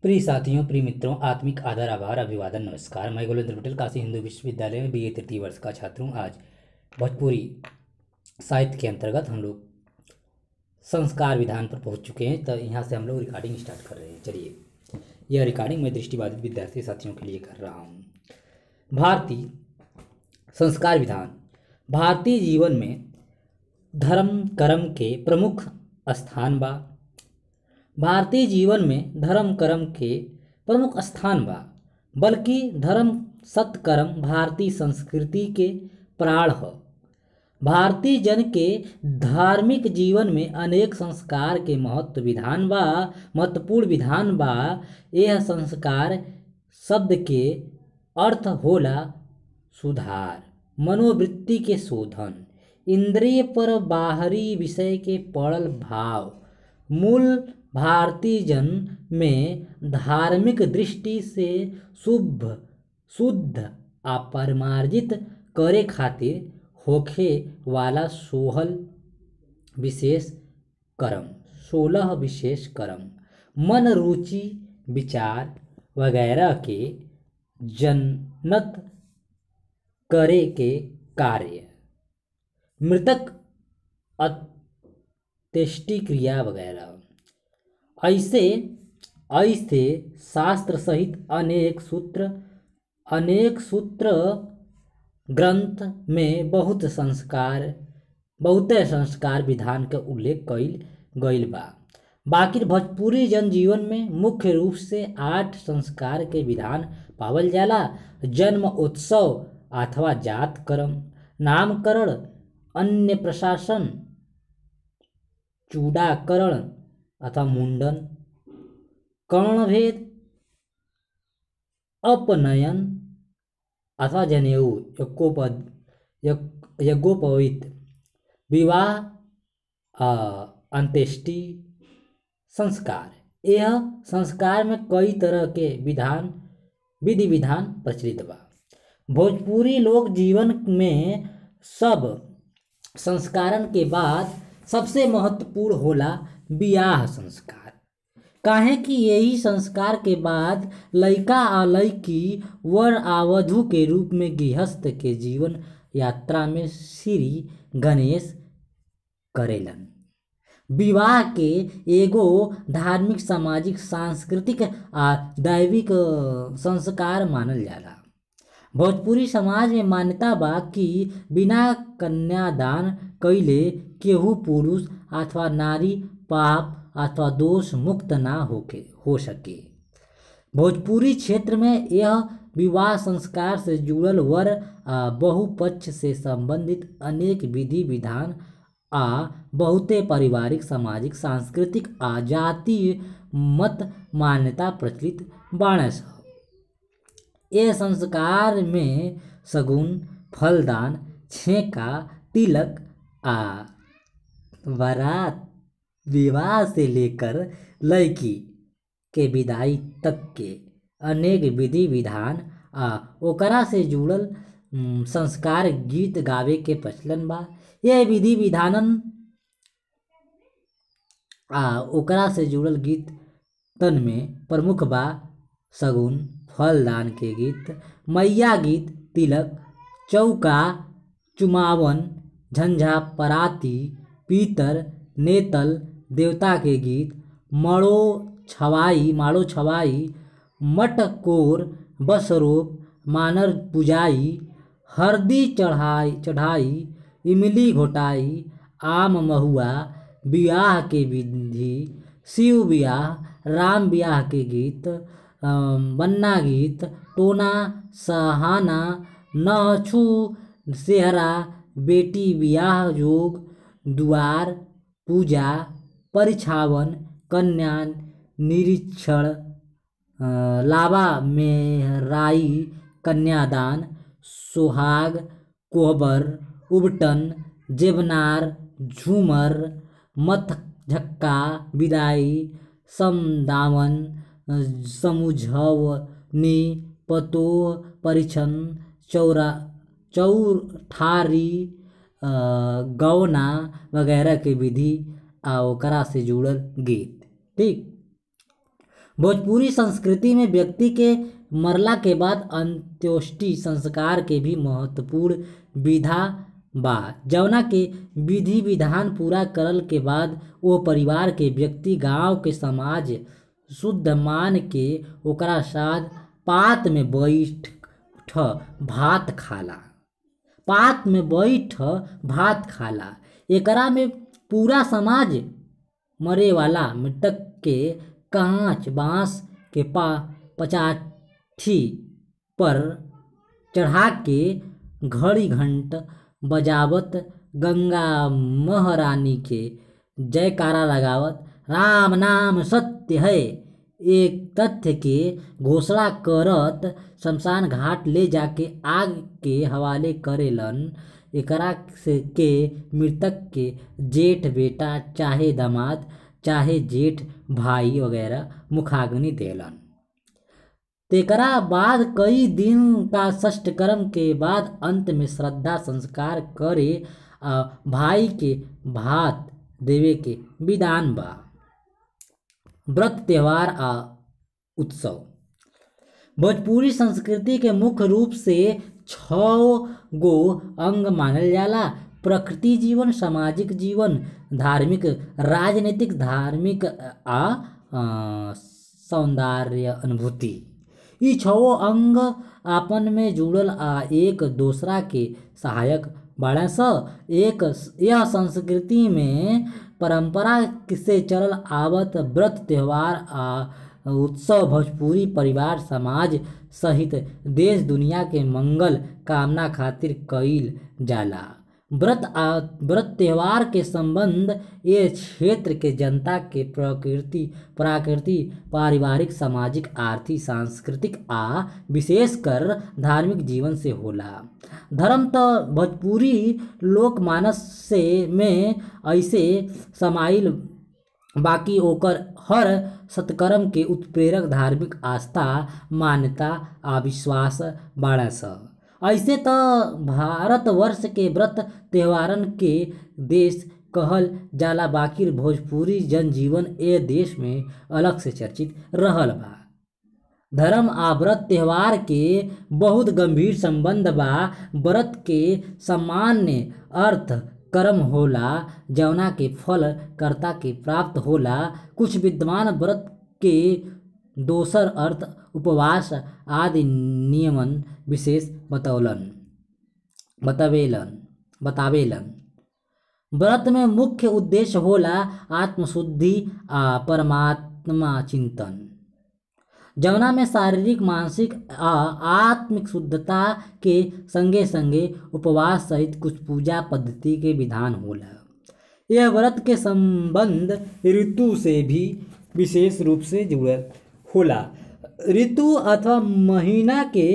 प्रिय साथियों, प्रिय मित्रों, आत्मिक आदर, आभार, अभिवादन, नमस्कार। मैं गोविंद पटेल काशी हिंदू विश्वविद्यालय में BA तृतीय वर्ष का छात्र हूँ। आज भोजपुरी साहित्य के अंतर्गत हम लोग संस्कार विधान पर पहुँच चुके हैं। तो यहाँ से हम लोग रिकॉर्डिंग स्टार्ट कर रहे हैं। चलिए, यह रिकॉर्डिंग मैं दृष्टिबाधित विद्यार्थी साथियों के लिए कर रहा हूँ। भारतीय संस्कार विधान भारतीय जीवन में धर्म कर्म के प्रमुख स्थान बा। भारतीय जीवन में धर्म कर्म के प्रमुख स्थान बा, बल्कि धर्म सत्कर्म भारतीय संस्कृति के प्राण ह। भारतीय जन के धार्मिक जीवन में अनेक संस्कार के महत्वपूर्ण विधान बा। यह संस्कार शब्द के अर्थ होला सुधार, मनोवृत्ति के शोधन, इंद्रिय पर बाहरी विषय के पड़ल भाव। मूल भारतीय जन में धार्मिक दृष्टि से शुद्ध आ परिमार्जित करे खातिर होखे वाला 16 विशेष कर्म, मन, रुचि, विचार वगैरह के जन्नत करे के कार्य, मृतक अंत्येष्टि क्रिया वगैरह। ऐसे शास्त्र सहित अनेक सूत्र ग्रंथ में बहुत संस्कार विधान के उल्लेख कइल गइल बा। बाकी भोजपुरी जनजीवन में मुख्य रूप से 8 संस्कार के विधान पावल जाला। जन्म उत्सव अथवा जात कर्म, नामकरण, अन्नप्राशन, चूड़ाकरण अथवा मुंडन, कर्णभेद, उपनयन अथवा जनेऊ, यज्ञोपवीत, विवाह, अंत्येष्टि संस्कार। यह संस्कार में कई तरह के विधि विधान प्रचलित बा। भोजपुरी लोक जीवन में सब संस्कारन के बाद सबसे महत्वपूर्ण होला बियाह संस्कार। काहे कि यही संस्कार के बाद लइका आ लइकी वर आ वधू के रूप में गृहस्थ के जीवन यात्रा में श्री गणेश करेलन। विवाह के एगो धार्मिक, सामाजिक, सांस्कृतिक आ दैविक संस्कार मानल जाला। भोजपुरी समाज में मान्यता बा कि बिना कन्यादान कइले केहू पुरुष अथवा नारी पाप अथवा दोष मुक्त ना हो सके। भोजपुरी क्षेत्र में यह विवाह संस्कार से जुड़ल वर आ बहु पक्ष से संबंधित अनेक विधि विधान आ बहुते पारिवारिक, सामाजिक, सांस्कृतिक आ जातीय मत मान्यता प्रचलित बाणे स। यह संस्कार में शगुन, फलदान, छेका, तिलक आ बारात, विवाह से लेकर लड़की के विदाई तक के अनेक विधि विधान आ ओकरा से जुड़ल संस्कार गीत गावे के प्रचलन बा। यह विधि विधानन आ ओकरा से जुड़ल गीतन में प्रमुख बा शगुन, फलदान के गीत, मैया गीत, तिलक, चौका, चुमावन, झंझा, पराती, पीतर, नेतल, देवता के गीत, माड़ो छवाई, मटकोर, बसरोप, मानर पुजाई, हरदी चढ़ाई, इमली घोटाई, आम महुआ, बियाह के विधि, शिव बियाह, राम बियाह के गीत, बन्ना गीत, टोना, सहाना, नहछु, सेहरा, बेटी बियाह जोग, दुआर, पूजा, परिछावन, कन्या निरीक्षण, लावा मेहराई, कन्यादान, सोहाग, कोहबर, उबटन, जेबनार, झूमर, मत झक्का, विदाई, समदावन, समुझवनी, पतोह, परिछन, चौठारी, गौना वगैरह के विधि आ ओकरा से जुड़ल गीत। ठीक, भोजपुरी संस्कृति में व्यक्ति के मरला के बाद अंत्येष्टि संस्कार के भी महत्वपूर्ण विधा बा, जवना के विधि विधान पूरा करल के बाद वो परिवार के व्यक्ति गांव के समाज शुद्ध मान के ओकरा साथ पात में बैठ भात खाला। पात में बैठ भात खाला। एकरा में पूरा समाज मरे वाला मृतक के कांच बांस के पचाठी पर चढ़ा के घड़ी घंट बजावत गंगा महारानी के जयकारा लगावत राम नाम सत्य है एक तथ्य के घोषणा करत शमशान घाट ले जाके आग के हवाले करेलन। एकरा से के मृतक के जेठ बेटा चाहे दामाद चाहे जेठ भाई वगैरह मुखाग्नि देलन। तेकरा बाद कई दिन का षष्ठकर्म के बाद अंत में श्रद्धा संस्कार करे भाई के भात देवे के विधान बा। व्रत त्योहार आ उत्सव भोजपुरी संस्कृति के मुख्य रूप से 6 गो अंग मानल जाला। प्रकृति जीवन, सामाजिक जीवन, धार्मिक, राजनीतिक, धार्मिक आ सौंदर्य अनुभूति। ई 6 अंग आपन में जुड़ल आ एक दूसरा के सहायक बाड़े स। यह संस्कृति में परंपरा से चलल आवत व्रत त्योहार आ उत्सव भोजपुरी परिवार समाज सहित देश दुनिया के मंगल कामना खातिर कईल जाला। व्रत त्योहार के संबंध ये क्षेत्र के जनता के प्रकृति पारिवारिक सामाजिक आर्थिक सांस्कृतिक आ विशेषकर धार्मिक जीवन से होला। धर्म तो भोजपुरी लोक मानस से में ऐसे समाइल बाकी ओकर हर सत्कर्म के उत्प्रेरक धार्मिक आस्था मान्यता आ विश्वास बाड़ा स। ऐसे तो भारतवर्ष के व्रत त्योहारन के देश कहल जाला बाकी भोजपुरी जनजीवन ए देश में अलग से चर्चित रहल बा। धर्म आ व्रत त्योहार के बहुत गंभीर संबंध बा। व्रत के सामान्य अर्थ कर्म होला जवना के फल कर्ता के प्राप्त होला। कुछ विद्वान व्रत के दोसर अर्थ उपवास आदि नियमन विशेष बतावेलन। व्रत में मुख्य उद्देश्य होला आत्मशुद्धि आ परमात्मा चिंतन, जवना में शारीरिक मानसिक आ आत्मिक शुद्धता के संगे संगे उपवास सहित कुछ पूजा पद्धति के विधान होला। यह व्रत के संबंध ऋतु से भी विशेष रूप से जुड़ल होला। ऋतु अथवा महीना के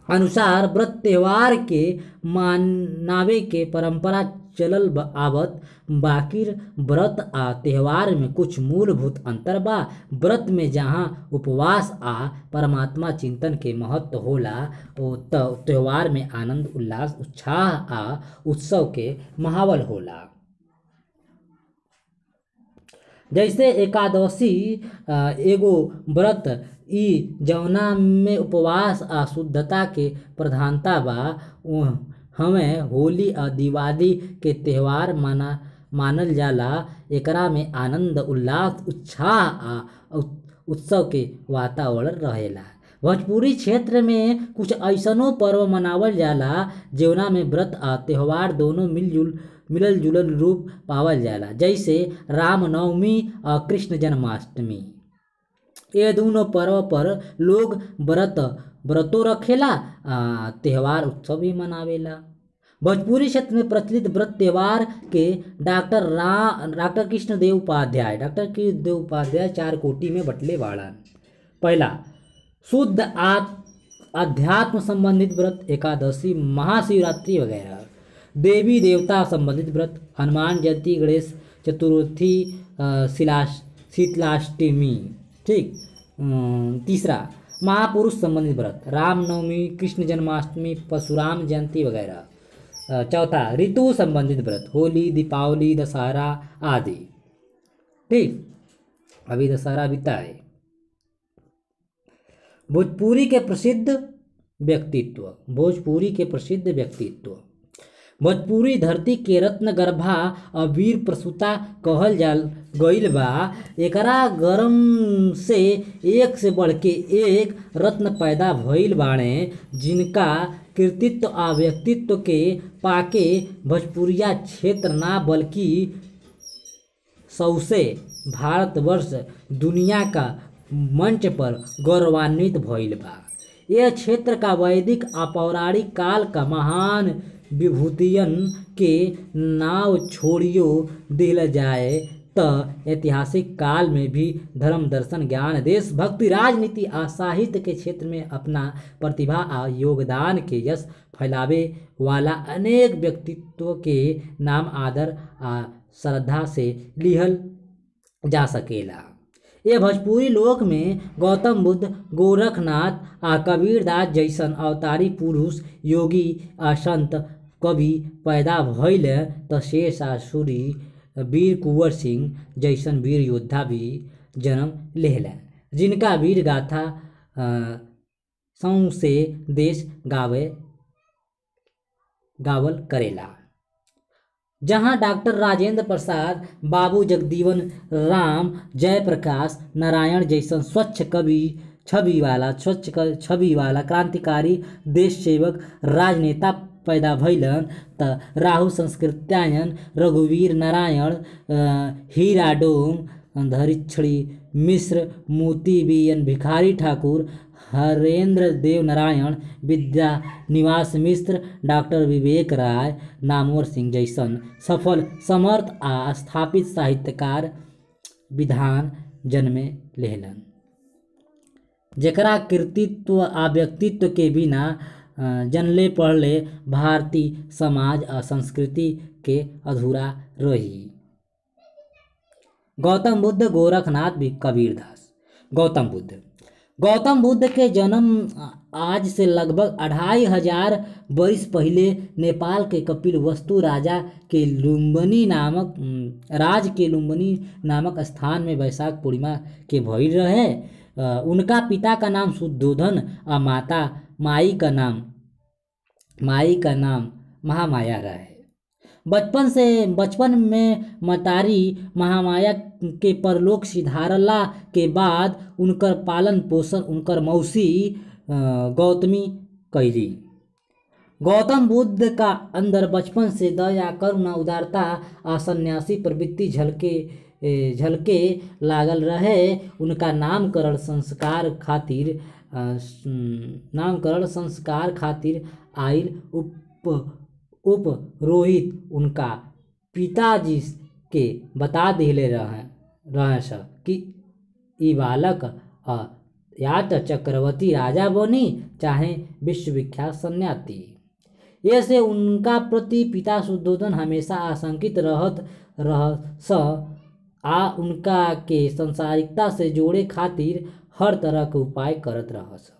अनुसार व्रत त्योहार के मनावे के परंपरा चलल आवत बाकी व्रत आ त्योहार में कुछ मूलभूत अंतर बा। व्रत में जहाँ उपवास आ परमात्मा चिंतन के महत्व होला ओ त्योहार में आनंद उल्लास उत्साह आ उत्सव के माहौल होला। जैसे एकादशी एगो व्रत ई जवना में उपवास आ शुद्धता के प्रधानता बा। हमें होली आ दिवाली के त्योहार मानल जाला। एकरा में आनंद उल्लास उत्साह आ उत्सव के वातावरण रहेला। भोजपुरी क्षेत्र में कुछ ऐसनो पर्व मनावल जाला जवना में व्रत आ त्योहार दोनों मिलल जुलल रूप पावल जाला। जैसे रामनवमी और कृष्ण जन्माष्टमी। ये दोनों पर्व पर लोग व्रतों रखेला त्योहार उत्सव भी मनावेला। भोजपुरी क्षेत्र में प्रचलित व्रत त्योहार के डॉक्टर कृष्णदेव उपाध्याय 4 कोटि में बटले बाड़न। पहला शुद्ध अध्यात्म संबंधित व्रत एकादशी महाशिवरात्रि वगैरह। देवी देवता संबंधित व्रत हनुमान जयंती गणेश चतुर्थी शीतलाष्टमी। ठीक। तीसरा महापुरुष संबंधित व्रत रामनवमी कृष्ण जन्माष्टमी परशुराम जयंती वगैरह। चौथा ऋतु संबंधित व्रत होली दीपावली दशहरा आदि। ठीक। अभी दशहरा बीता है। भोजपुरी के प्रसिद्ध व्यक्तित्व। भोजपुरी के प्रसिद्ध व्यक्तित्व। भोजपुरी धरती के रत्न गर्भा और वीर प्रसूता कहल जा गईल बा। एकरा गरम से एक बढ़ के एक रत्न पैदा भइल बाड़े, जिनका कृतित्व आ व्यक्तित्व के पाके भोजपुरिया क्षेत्र ना बल्कि सौसे भारतवर्ष दुनिया का मंच पर गौरवान्वित भइल बा। यह क्षेत्र का वैदिक आ पौराणिक काल का महान विभूतियन के नाव छोड़ियो दिल जाए त ऐतिहासिक काल में भी धर्म, दर्शन, ज्ञान, देशभक्ति, राजनीति आ साहित्य के क्षेत्र में अपना प्रतिभा आ योगदान के यश फैलावे वाला अनेक व्यक्तित्व के नाम आदर आ श्रद्धा से लिहल जा सकेला। ये भोजपुरी लोक में गौतम बुद्ध, गोरखनाथ आ कबीरदास जैसन अवतारी पुरुष, योगी आ संत कवि पैदा भइल त शेष आ सूरी, वीर कुंवर सिंह जैसन वीर योद्धा भी जन्म लेहलन, जिनका वीर गाथा सौंसे देश गावल करेला। जहाँ डॉक्टर राजेंद्र प्रसाद, बाबू जगजीवन राम, जयप्रकाश नारायण जैसन स्वच्छ छवि वाला क्रांतिकारी, देश सेवक, राजनेता पैदा भइलन त राहु संस्कृत्यायन, रघुवीर नारायण, हीराडोम धरिछड़ी मिश्र, मोती बीएन भिखारी ठाकुर, हरेंद्र देव नारायण, विद्या निवास मिश्र, डॉक्टर विवेक राय, नामवर सिंह जैसन सफल, समर्थ आ स्थापित साहित्यकार विधान जन्मे लेहलन, जेकरा कृतित्व आ व्यक्तित्व के बिना जनले पढ़ले भारतीय समाज आ संस्कृति के अधूरा रही। गौतम बुद्ध, गोरखनाथ, कबीरदास। गौतम बुद्ध के जन्म आज से लगभग 2500 वर्ष पहले नेपाल के कपिलवस्तु राज के लुम्बिनी नामक स्थान में वैशाख पूर्णिमा के भइल रहे। उनका पिता का नाम शुद्धोधन और माई का नाम महामाया रहे। बचपन में मतारी महामाया के परलोक सिधारला के बाद उनकर पालन पोषण उनकर मौसी गौतमी कैली। गौतम बुद्ध का अंदर बचपन से दया, करुणा, उदारता आ सन्यासी प्रवृत्ति झलके लागल रहे। उनका नामकरण संस्कार खातिर आइल उपरोहित उनका पिताजी के बता दिले रहे कि ई बालक या तो चक्रवर्ती राजा बनी चाहे विश्वविख्यात सन्यासी। ऐसे उनका प्रति पिता शुद्धोधन हमेशा आशंकित रहस आ उनका के संसारिकता से जोड़े खातिर हर तरह के उपाय करत रहस।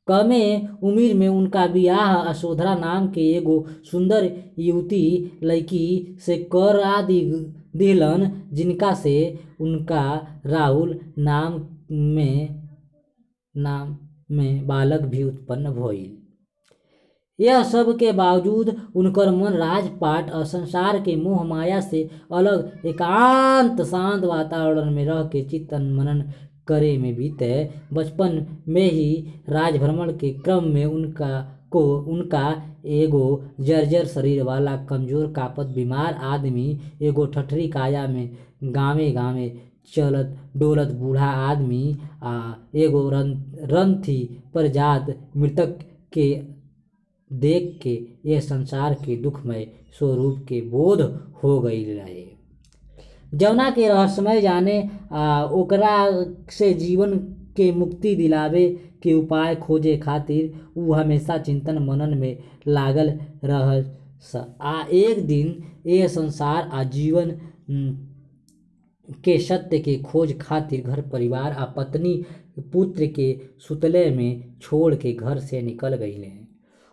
कमे उम्र में उनका बियाह अशोधरा नाम के एगो सुंदर युवती लड़की से करा दिलन, जिनका से उनका राहुल नाम में बालक भी उत्पन्न भइल। यह सब के बावजूद उनकर मन राजपाट और संसार के मोह माया से अलग एकांत शांत वातावरण में रह के चिंतन मनन करे में बीते। बचपन में ही राजभ्रमण के क्रम में उनका एगो जर्जर शरीर वाला कमजोर कापत बीमार आदमी एगो ठठरी काया में गावे चलत डोलत बूढ़ा आदमी आ एगो रंथी पर जात मृतक के देख के यह संसार के दुखमय स्वरूप के बोध हो गई रहे। जौना के रहस्यमय जाने ओकरा से जीवन के मुक्ति दिलावे के उपाय खोजे खातिर उ हमेशा चिंतन मनन में लागल रहस। एक दिन यह संसार आ जीवन के सत्य के खोज खातिर घर परिवार आ पत्नी पुत्र के सुतले में छोड़ के घर से निकल गईले।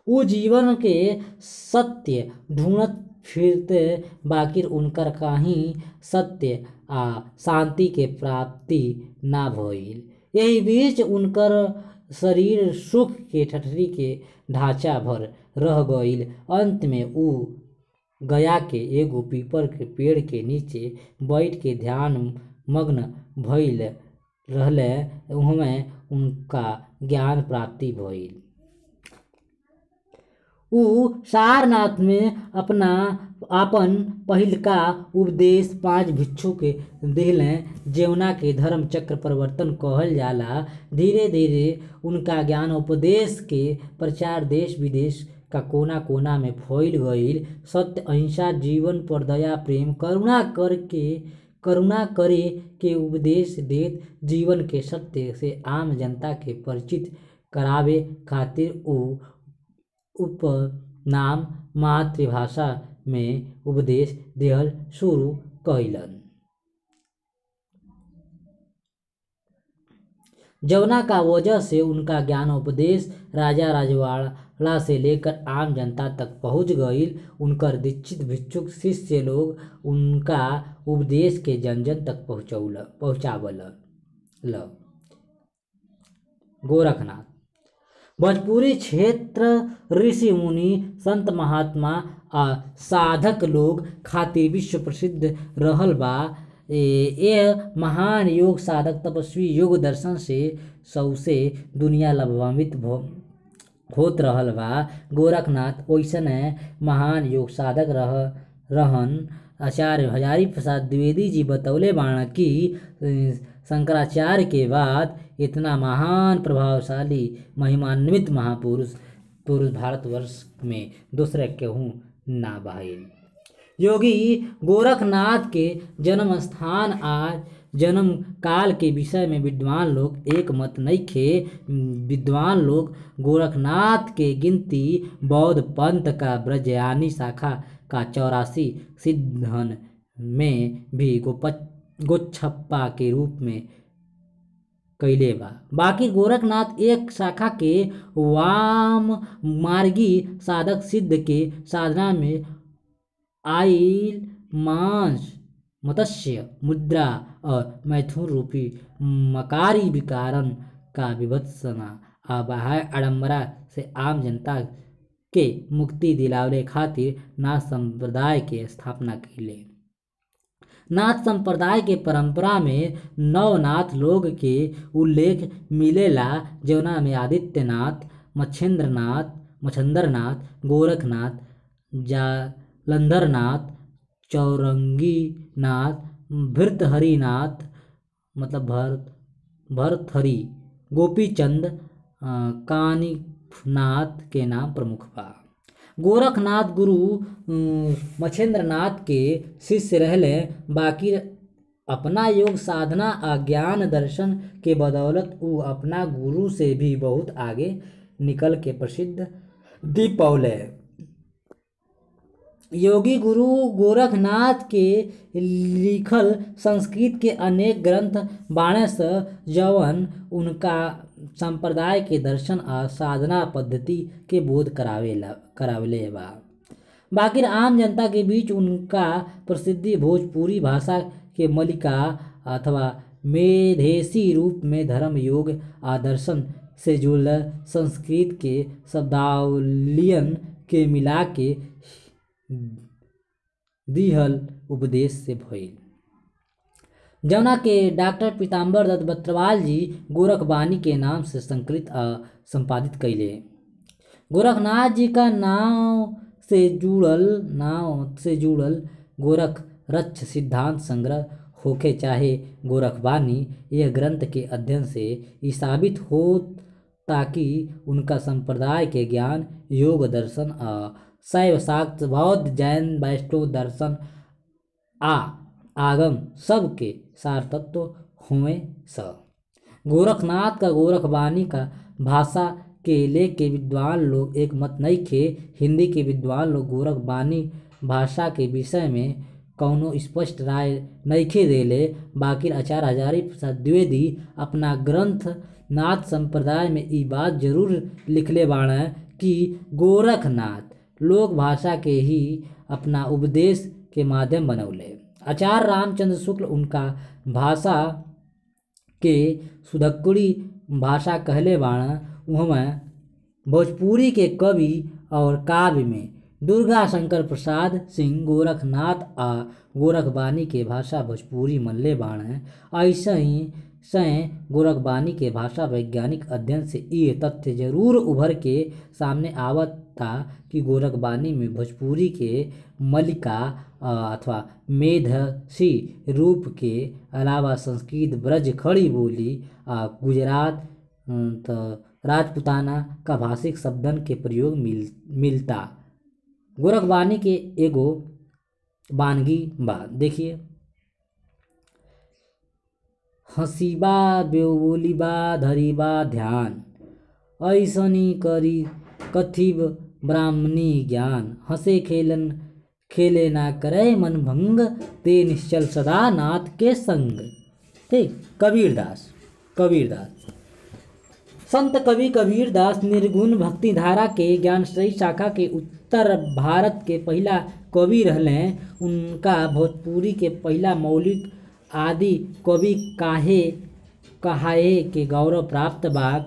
उ जीवन के सत्य ढूंढत फिरते बाकिर उनकर कहीं सत्य आ शांति के प्राप्ति ना भइल। यही बीच उनकर शरीर सुख के ठठरी के ढांचा भर रह गईल। अंत में ऊ गया के एगो पीपल के पेड़ के नीचे बैठ के ध्यान मग्न भइल रहले। उहमे उनका ज्ञान प्राप्ति भइल। ऊ सारनाथ में आपन पहिलका उपदेश 5 भिक्षु के दिहले, जेवना के धर्म चक्र परिवर्तन कहल जाला। धीरे धीरे उनका ज्ञान उपदेश के प्रचार देश विदेश का कोना कोना में फैल गईल। सत्य, अहिंसा, जीवन पर दया, प्रेम, करुणा करे के उपदेश देत जीवन के सत्य से आम जनता के परिचित करावे खातिर ऊ उपनाम मातृभाषा में उपदेश देहल शुरू कइलन, जवना का वजह से उनका ज्ञानोपदेश राजा रजवाड़ा से लेकर आम जनता तक पहुँच गईल। उनकर दीक्षित भिक्षुक शिष्य लोग उनका उपदेश के जन जन तक पहुँचावल। गोरखनाथ भोजपुरी क्षेत्र ऋषि मुनि, संत महात्मा आ साधक लोग खातिर विश्व प्रसिद्ध रहल बा। यह महान योग साधक तपस्वी योग दर्शन से सौसे दुनिया लाभान्वित होत रहल बा। गोरखनाथ ओइसने महान योग साधक रहन। आचार्य हजारी प्रसाद द्विवेदी जी बतौले बाण कि शंकराचार्य के बाद इतना महान प्रभावशाली महिमान्वित महापुरुष भारतवर्ष में दूसरे केहू ना भइल। योगी गोरखनाथ के जन्म स्थान आ जन्म काल के विषय में विद्वान लोग एक मत नइखे। विद्वान लोग गोरखनाथ के गिनती बौद्ध पंथ का ब्रजयानी शाखा का 84 सिद्धन में भी गोछप्पा के रूप में कइले बा। बाकी गोरखनाथ एक शाखा के वाम मार्गी साधक सिद्ध के साधना में आइल मांस, मत्स्य, मुद्रा और मैथुन रूपी मकारी विकारन का विभत्सना आ बाह्य आडंबरा से आम जनता के मुक्ति दिलावे खातिर नाथ संप्रदाय के स्थापना कइले। नाथ संप्रदाय के परंपरा में 9 नाथ लोग के उल्लेख मिलेला, जवना में आदित्यनाथ, मच्छंद्रनाथ, गोरखनाथ, जालंधरनाथ, चौरंगीनाथ, भर्तहरिनाथ भरथरी, गोपीचंद, कानिफनाथ के नाम प्रमुख बा। गोरखनाथ गुरु मच्छेंद्रनाथ के शिष्य रहले। बाकी अपना योग साधना आ ज्ञान दर्शन के बदौलत ऊ अपना गुरु से भी बहुत आगे निकल के प्रसिद्धि पौले। योगी गुरु गोरखनाथ के लिखल संस्कृत के अनेक ग्रंथ बाणे से जवन उनका संप्रदाय के दर्शन आ साधना पद्धति के बोध करावेले बा। बाकी आम जनता के बीच उनका प्रसिद्धि भोजपुरी भाषा के मलिका अथवा मेधेसी रूप में धर्म, योग आ दर्शन से जुड़ल संस्कृत के शब्दावलियन के मिला के दिहल उपदेश से भइल, जवना के डॉक्टर पीताम्बर दत्त बत्रवाल जी गोरखबानी के नाम से संकलित आ संपादित कइले। गोरखनाथ जी का नाव से जुड़ल गोरख रक्ष सिद्धांत संग्रह होखे चाहे गोरखबानी, यह ग्रंथ के अध्ययन से ई साबित होत ताकि उनका संप्रदाय के ज्ञान, योग दर्शन आ शैव, शाक्त, बौद्ध, जैन, वैष्णव दर्शन आ आगम सब के सार तत्व हुए स। गोरखनाथ का गोरखबानी का भाषा के लेके विद्वान लोग एक मत नइखे। हिंदी के विद्वान लोग गोरखबानी भाषा के विषय में कौनो स्पष्ट राय नइखे देले। बाकी आचार्य हजारी प्रसाद द्विवेदी अपना ग्रंथ नाथ संप्रदाय में ई बात जरूर लिखले बाणे कि गोरखनाथ लोक भाषा के ही अपना उपदेश के माध्यम बनौले। आचार्य रामचंद्र शुक्ल उनका भाषा के सुधक्कुड़ी भाषा कहले बाण, उहमें भोजपुरी के कवि और काव्य में दुर्गा शंकर प्रसाद सिंह गोरखनाथ आ गोरखबानी के भाषा भोजपुरी मनले बाण है। ऐसे ही गोरखबानी के भाषा वैज्ञानिक अध्ययन से ये तथ्य जरूर उभर के सामने आवत था कि गोरखबानी में भोजपुरी के मलिका अथवा मेधसी रूप के अलावा संस्कृत, ब्रज, खड़ी बोली, गुजरात राजपुताना का भाषिक शब्दन के प्रयोग मिलता। गोरखबानी के एगो वानगी बा, देखिए, हसीबा बोलीबा धरीबा ध्यान, ऐसनी करी कथिब ब्राह्मणी ज्ञान, हंसे खेले ना करे मन भंग, ते निश्चल सदा नाथ के संग। ठीक, कबीरदास संत कवि कबीरदास निर्गुण भक्ति धारा के ज्ञानश्रयी शाखा के उत्तर भारत के पहला कवि रहले। उनका भोजपुरी के पहला मौलिक आदि कवि कहाए के गौरव प्राप्त बा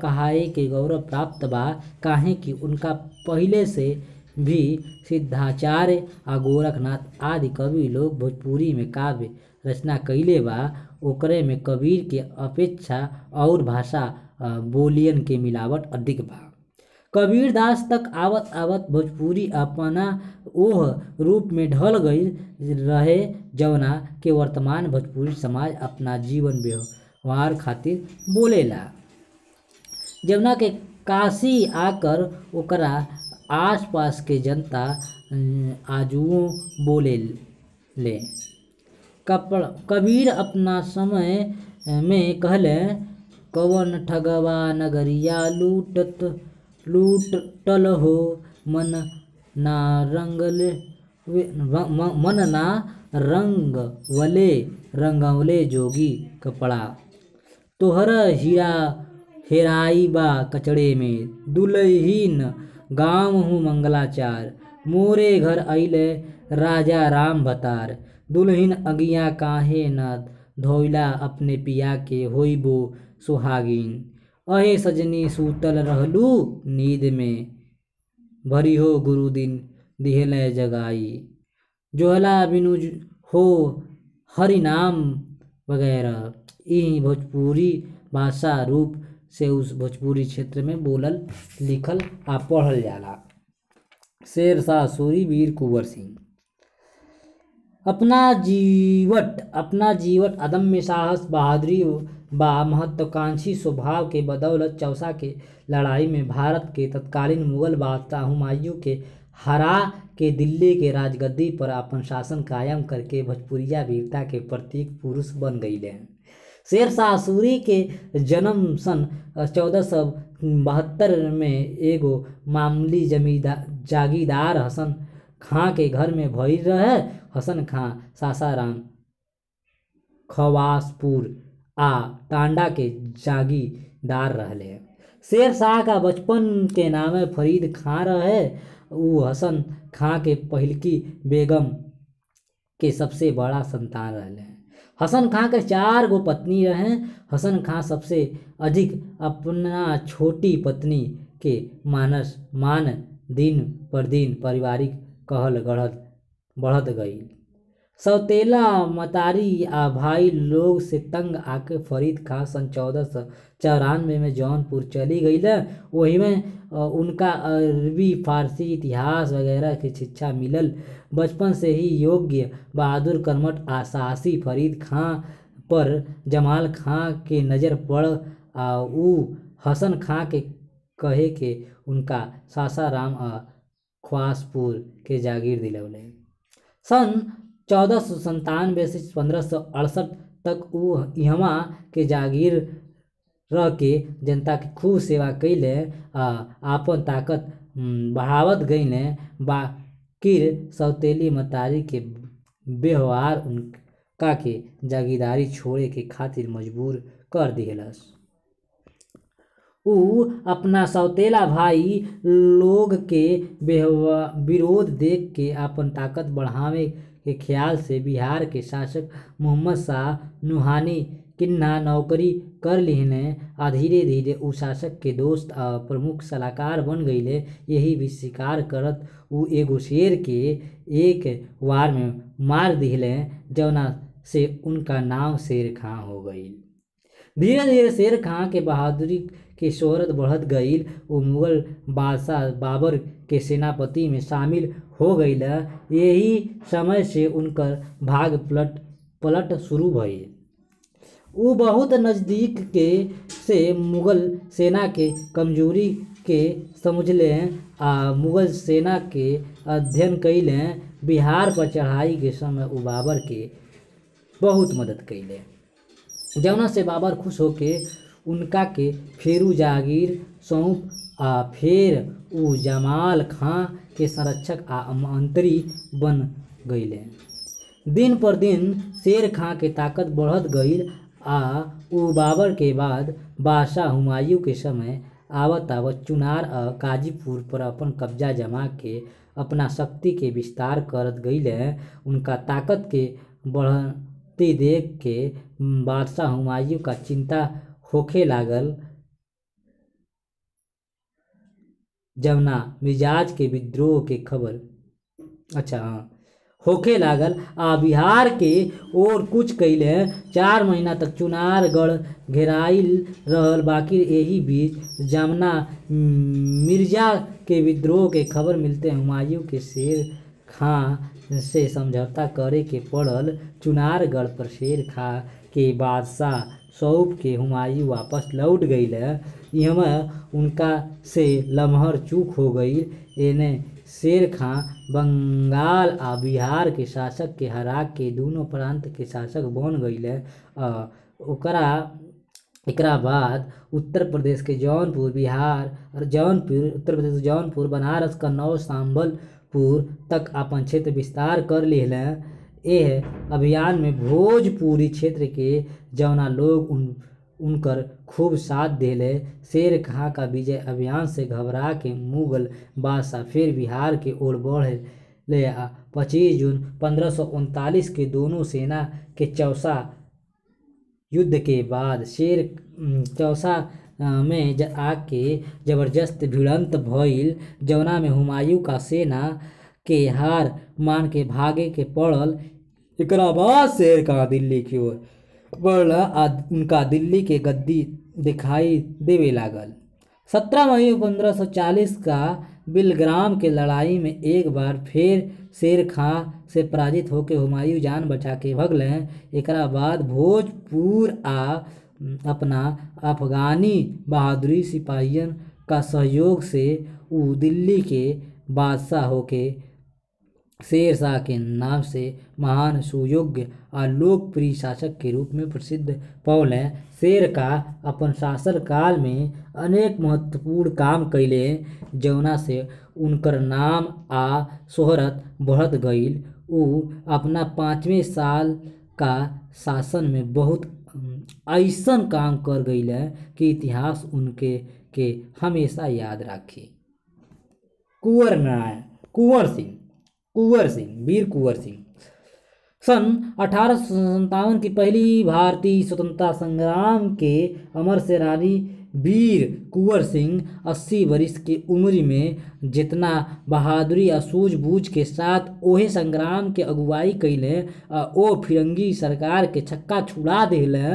काहे कि उनका पहले से भी सिद्धाचार्य आ गोरखनाथ आदि कवि लोग भोजपुरी में काव्य रचना कइले बा। ओकरे में कबीर के अपेक्षा और भाषा बोलियन के मिलावट अधिक बा। कबीरदास तक आवत आवत भोजपुरी अपना ओह रूप में ढल गई रहे जवना के वर्तमान भोजपुरी समाज अपना जीवन व्यवहार खातिर बोलेला। जवना के काशी आकर ओकरा आसपास के जनता आजुओ बोले ले। कबीर अपना समय में कहले, कवन ठगवा नगरिया लूटल हो, मन ना रंगवले जोगी कपड़ा, तोहर हीरा हेराई बा कचड़े में, दुलहीन गाँव हूँ मंगलाचार, मोरे घर अइले राजा राम भतार, दुल्हिन अगिया काहे न धोइला अपने पिया के होइबो सुहागिन, अहे सजनी सूतल रहलू नींद में, भरी हो गुरु दिन दिहले जगाई, जोहला बिनु हो हरि नाम वगैरह। ई भोजपुरी भाषा रूप से उस भोजपुरी क्षेत्र में बोलल लिखल आ पढ़ल जाला। शेरशाह सूरी वीर कुंवर सिंह अपना जीवट अदम्य साहस, बहादुरी बा महत्वाकांक्षी स्वभाव के बदौलत चौसा के लड़ाई में भारत के तत्कालीन मुगल बादशाह हुमायूं के हरा के दिल्ली के राजगद्दी पर अपन शासन कायम करके भोजपुरिया वीरता के प्रतीक पुरुष बन गईले। शेरशाह सूरी के जन्म सन 1472 में एगो मामूली जागीरदार हसन खां के घर में भइल रहे। हसन खां सासाराम, खवासपुर आ टांडा के जागीरदार रहले। शेरशाह का बचपन के नामे फरीद खां रहे। ऊ हसन खां के पहिलकी बेगम के सबसे बड़ा संतान रहले। हसन खां के 4 गो पत्नी रहे। हसन खां सबसे अधिक अपना छोटी पत्नी के मान दिन पर दिन पारिवारिक कहल बढ़त गई। सौतेला मतारी आ भाई लोग से तंग आके फरीद खां सन 1494 में जौनपुर चली गईले। वही में उनका अरबी, फारसी, इतिहास वगैरह की शिक्षा मिलल। बचपन से ही योग्य, बहादुर, कर्मठ आ साहसी फरीद खां पर जमाल खां के नज़र पड़ आ ऊ हसन खां के कहे के उनका सासाराम आ ख्वासपुर के जागीर दिलौले। सन 1497 से 1568 तक ऊ इहवा के जागीर रह के जनता की खूब सेवा कैले आ आपन ताकत बढ़ावत गईले। बाकिर सौतेली मतारी के व्यवहार उनका के जागीरदारी छोड़े के खातिर मजबूर कर दिहलस। ऊ अपना सौतेला भाई लोग के विरोध देख के अपन ताकत बढ़ावे के ख्याल से बिहार के शासक मोहम्मद शाह नुहानी किन्हा नौकरी कर लिहले आ धीरे धीरे उ शासक के दोस्त आ प्रमुख सलाहकार बन गईले। यही भी शिकार करत उ एगो शेर के एक वार में मार दिहले, जवना से उनका नाम शेर खां हो गईल। धीरे धीरे शेर खां के बहादुरी के शोहरत बढ़त गईल। वो मुगल बादशाह बाबर के सेनापति में शामिल हो गईल। यही समय से उनकर भाग पलट शुरू भइल। वो बहुत नज़दीक के से मुगल सेना के कमजोरी के समझले आ मुगल सेना के अध्ययन कइले। बिहार पर चढ़ाई के समय वो बाबर के बहुत मदद कइले, जवना से बाबर खुश होके उनका के फेरू जागीर सौंप आ फिर उ जमाल खां के संरक्षक आ मंत्री बन गईले। दिन पर दिन शेर खां के ताकत बढ़त गईल आ उ बाबर के बाद बादशाह हुमायूं के समय आवत चुनार आ गाजीपुर पर अपन कब्जा जमा के अपना शक्ति के विस्तार करत गईले। उनका ताकत के बढ़ती देख के बादशाह हुमायूं का चिंता होखे लागल, जवना मिजाज के विद्रोह के खबर होखे लागल आ बिहार के ओर कुछ कइले। 4 महीना तक चुनारगढ़ घेराइल रहल। बाकी यही बीच जमुना मिर्जा के विद्रोह के खबर मिलते हुमायूं के शेर खां से समझौता करे के पड़ल। चुनारगढ़ पर शेर खां के बादशाह सौंप के हुमायूं वापस लौट गईले। इहवा उनका से लमहर चूक हो गई। एने शेर खां बंगाल आ बिहार के शासक के हरा के दोनों प्रांत के शासक बन गईले। एकरा बाद उत्तर प्रदेश के जौनपुर जौनपुर बनारस कन्नौज संबलपुर तक अपन क्षेत्र विस्तार कर लिहले। एह अभियान में भोजपुरी क्षेत्र के जवना लोग उनकर खूब साथ देले। शेर खां का विजय अभियान से घबरा के मुगल बादशाह फिर बिहार के ओर बढ़े। 25 जून 1539 के दोनों सेना के चौसा युद्ध के बाद चौसा में आके जबरदस्त भिड़ंत भइल, जवना में हुमायूं का सेना के हार मान के भागे के पड़ल। एकरा बाद शेर खां दिल्ली की ओर बढ़ला आ उनका दिल्ली के गद्दी दिखाई देवे लागल। 17 मई 1540 का बिलग्राम के लड़ाई में एक बार फिर शेर खां से पराजित होकर हुमायूं जान बचा के भगले। एकरा बाद भोजपुर आ अपना अफगानी बहादुरी सिपाहियन का सहयोग से उ दिल्ली के बादशाह होके शेर शाह के नाम से महान, सुयोग्य और लोकप्रिय शासक के रूप में प्रसिद्ध पौले। शेर खां अपन शासन काल में अनेक महत्वपूर्ण काम कइले, जवना से उनकर नाम आ शोहरत बढ़त गईल। उ अपना 5वें साल का शासन में बहुत ऐसन काम कर गईले कि इतिहास उनके के हमेशा याद राखी। कुंवर सिंह वीर कुंवर सिंह सन 1857 की पहली भारतीय स्वतंत्रता संग्राम के अमर सेनानी वीर कुंवर सिंह 80 वर्ष की उम्र में जितना बहादुरी और सूझबूझ के साथ ओहे संग्राम के अगुवाई कइले ओ फिरंगी सरकार के छक्का छुड़ा दिहले।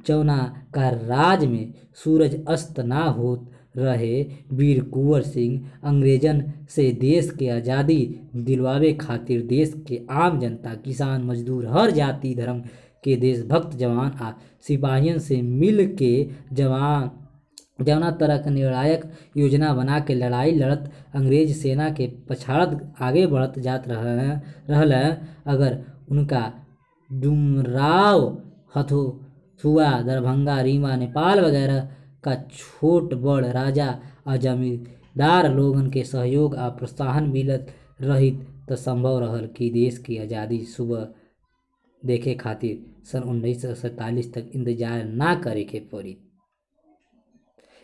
जौना का राज में सूरज अस्त ना होत रहे। वीर कुंवर सिंह अंग्रेजन से देश के आज़ादी दिलवावे खातिर देश के आम जनता, किसान, मजदूर, हर जाति धर्म के देशभक्त जवान आ सिपाहियन से मिल के जवना तरह के निर्णायक योजना बना के लड़ाई लड़त अंग्रेज सेना के पछाड़त आगे बढ़त जात रहल। अगर उनका डुमराव, हथुआ, दरभंगा, रीवा, नेपाल वगैरह का छोट बड़ राजा आ जमींदार लोगन के सहयोग आ प्रोत्साहन मिलत रहित त संभव रहल कि देश की आज़ादी सुबह देखे खातिर सन 1947 तक इंतजार ना करे के पड़ी।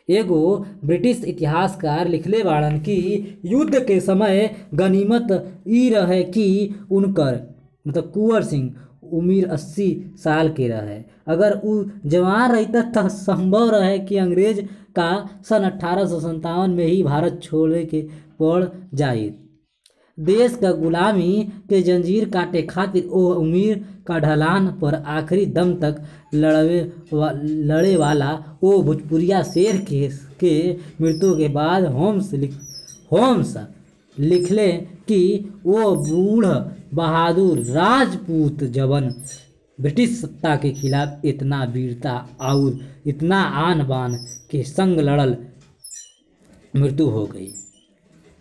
एगो ब्रिटिश इतिहासकार लिखले बाड़न कि युद्ध के समय गनीमत ई रहे कि कुंवर सिंह उम्र 80 साल के रहे। अगर उ जवान रहता तो संभव रहे कि अंग्रेज का सन 1857 में ही भारत छोड़े के पड़ जाए। देश का गुलामी के जंजीर काटे खातिर ओ उम्र का ढलान पर आखिरी दम तक लड़े वाला ओ भोजपुरिया शेर के मृत्यु के बाद होम्स लिखले कि वो बूढ़ बहादुर राजपूत जवन ब्रिटिश सत्ता के खिलाफ इतना वीरता और इतना आन बान के संग लड़ल मृत्यु हो गई।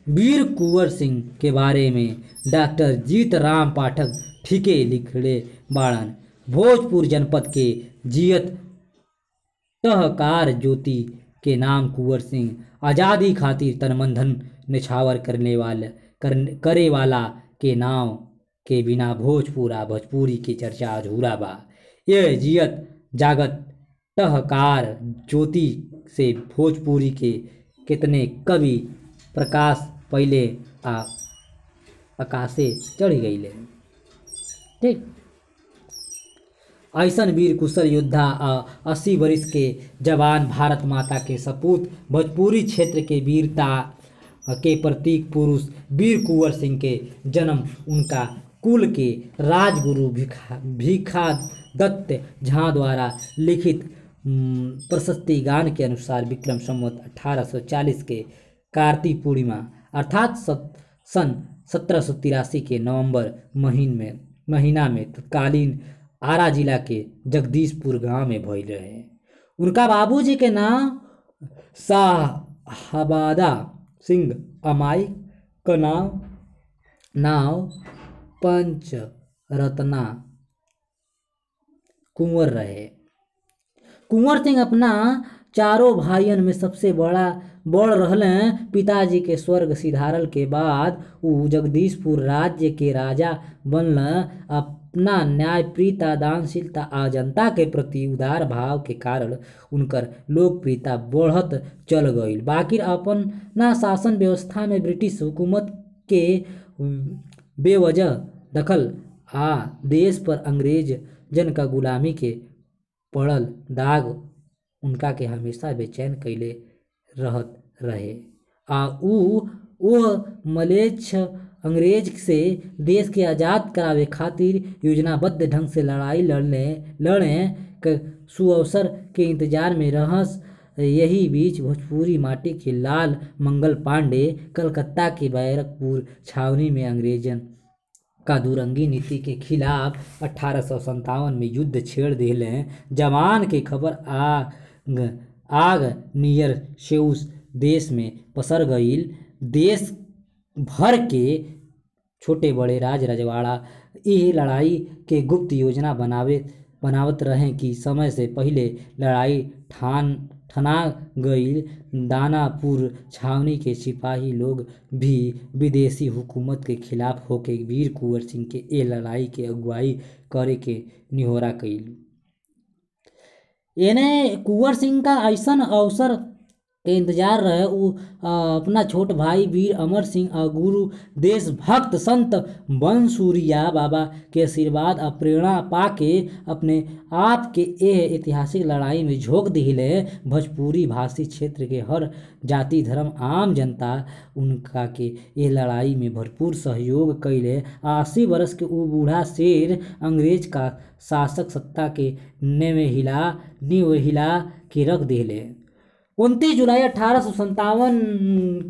वीर कुंवर सिंह के बारे में डॉक्टर जीत राम पाठक ठीके लिखले बाड़न। भोजपुर जनपद के जियत टहकार ज्योति के नाम कुंवर सिंह आज़ादी खातिर तन धन निछावर करे वाला के नाम के बिना भोजपुरी के चर्चा अधूरा बा। ये जियत जागत टहकार ज्योति से भोजपुरी के कितने कवि प्रकाश पहले आकाशे चढ़ गईले। ठीक, ऐसन वीर कुशल योद्धा 80 वर्ष के जवान भारत माता के सपूत भोजपुरी क्षेत्र के वीरता के प्रतीक पुरुष वीर कुंवर सिंह के जन्म उनका कुल के राजगुरु भिखादत्त झा द्वारा लिखित प्रशस्ति गान के अनुसार विक्रम संवत 1840 के कार्तिक पूर्णिमा अर्थात सन 1783 के नवंबर महीना में तत्कालीन आरा जिला के जगदीशपुर गांव में भइल रहे। उनका बाबूजी के नाम साहबादा सिंह अमाई का नाम पंचरत्ना कुंवर रहे। कुंवर सिंह अपना चारों भाइयों में सबसे बड़ रहले। पिताजी के स्वर्ग सिधारल के बाद उ जगदीशपुर राज्य के राजा बनल। अपना न्यायप्रियता दानशीलता आ जनता के प्रति उदार भाव के कारण उनकर लोकप्रियता बढ़त चल गई। बाकी अपना शासन व्यवस्था में ब्रिटिश हुकूमत के बेवजह दखल आ देश पर अंग्रेज जन का गुलामी के पड़ल दाग उनका के हमेशा बेचैन कैले रहत रहे। वो मलेच्छ अंग्रेज से देश के आज़ाद करावे खातिर योजनाबद्ध ढंग से लड़ाई लड़े के सुअवसर के इंतजार में रहस। यही बीच भोजपुरी माटी के लाल मंगल पांडे कलकत्ता के बैरकपुर छावनी में अंग्रेजन का दुरंगी नीति के खिलाफ 1857 में युद्ध छेड़ दिले। जवान के खबर आग नियर से उस देश में पसर गईल। देश भर के छोटे बड़े रजवाड़ा यह लड़ाई के गुप्त योजना बनावत रहे कि समय से पहले लड़ाई ठना गईल। दानापुर छावनी के सिपाही लोग भी विदेशी हुकूमत के खिलाफ होके वीर कुंवर सिंह के ए लड़ाई के अगुवाई करे के निहोरा कईल। एने कुंवर सिंह का ऐसन अवसर के इंतजार रहे। उ अपना छोट भाई वीर अमर सिंह और गुरु देशभक्त संत बंसूरिया बाबा के आशीर्वाद और प्रेरणा पाके अपने आप के यह ऐतिहासिक लड़ाई में झोंक दिले। भोजपुरी भाषी क्षेत्र के हर जाति धर्म आम जनता उनका के यह लड़ाई में भरपूर सहयोग कैले। 80 वर्ष के उ बूढ़ा शेर अंग्रेज का शासक सत्ता के नींव हिला के रख दिले। 29 जुलाई 1857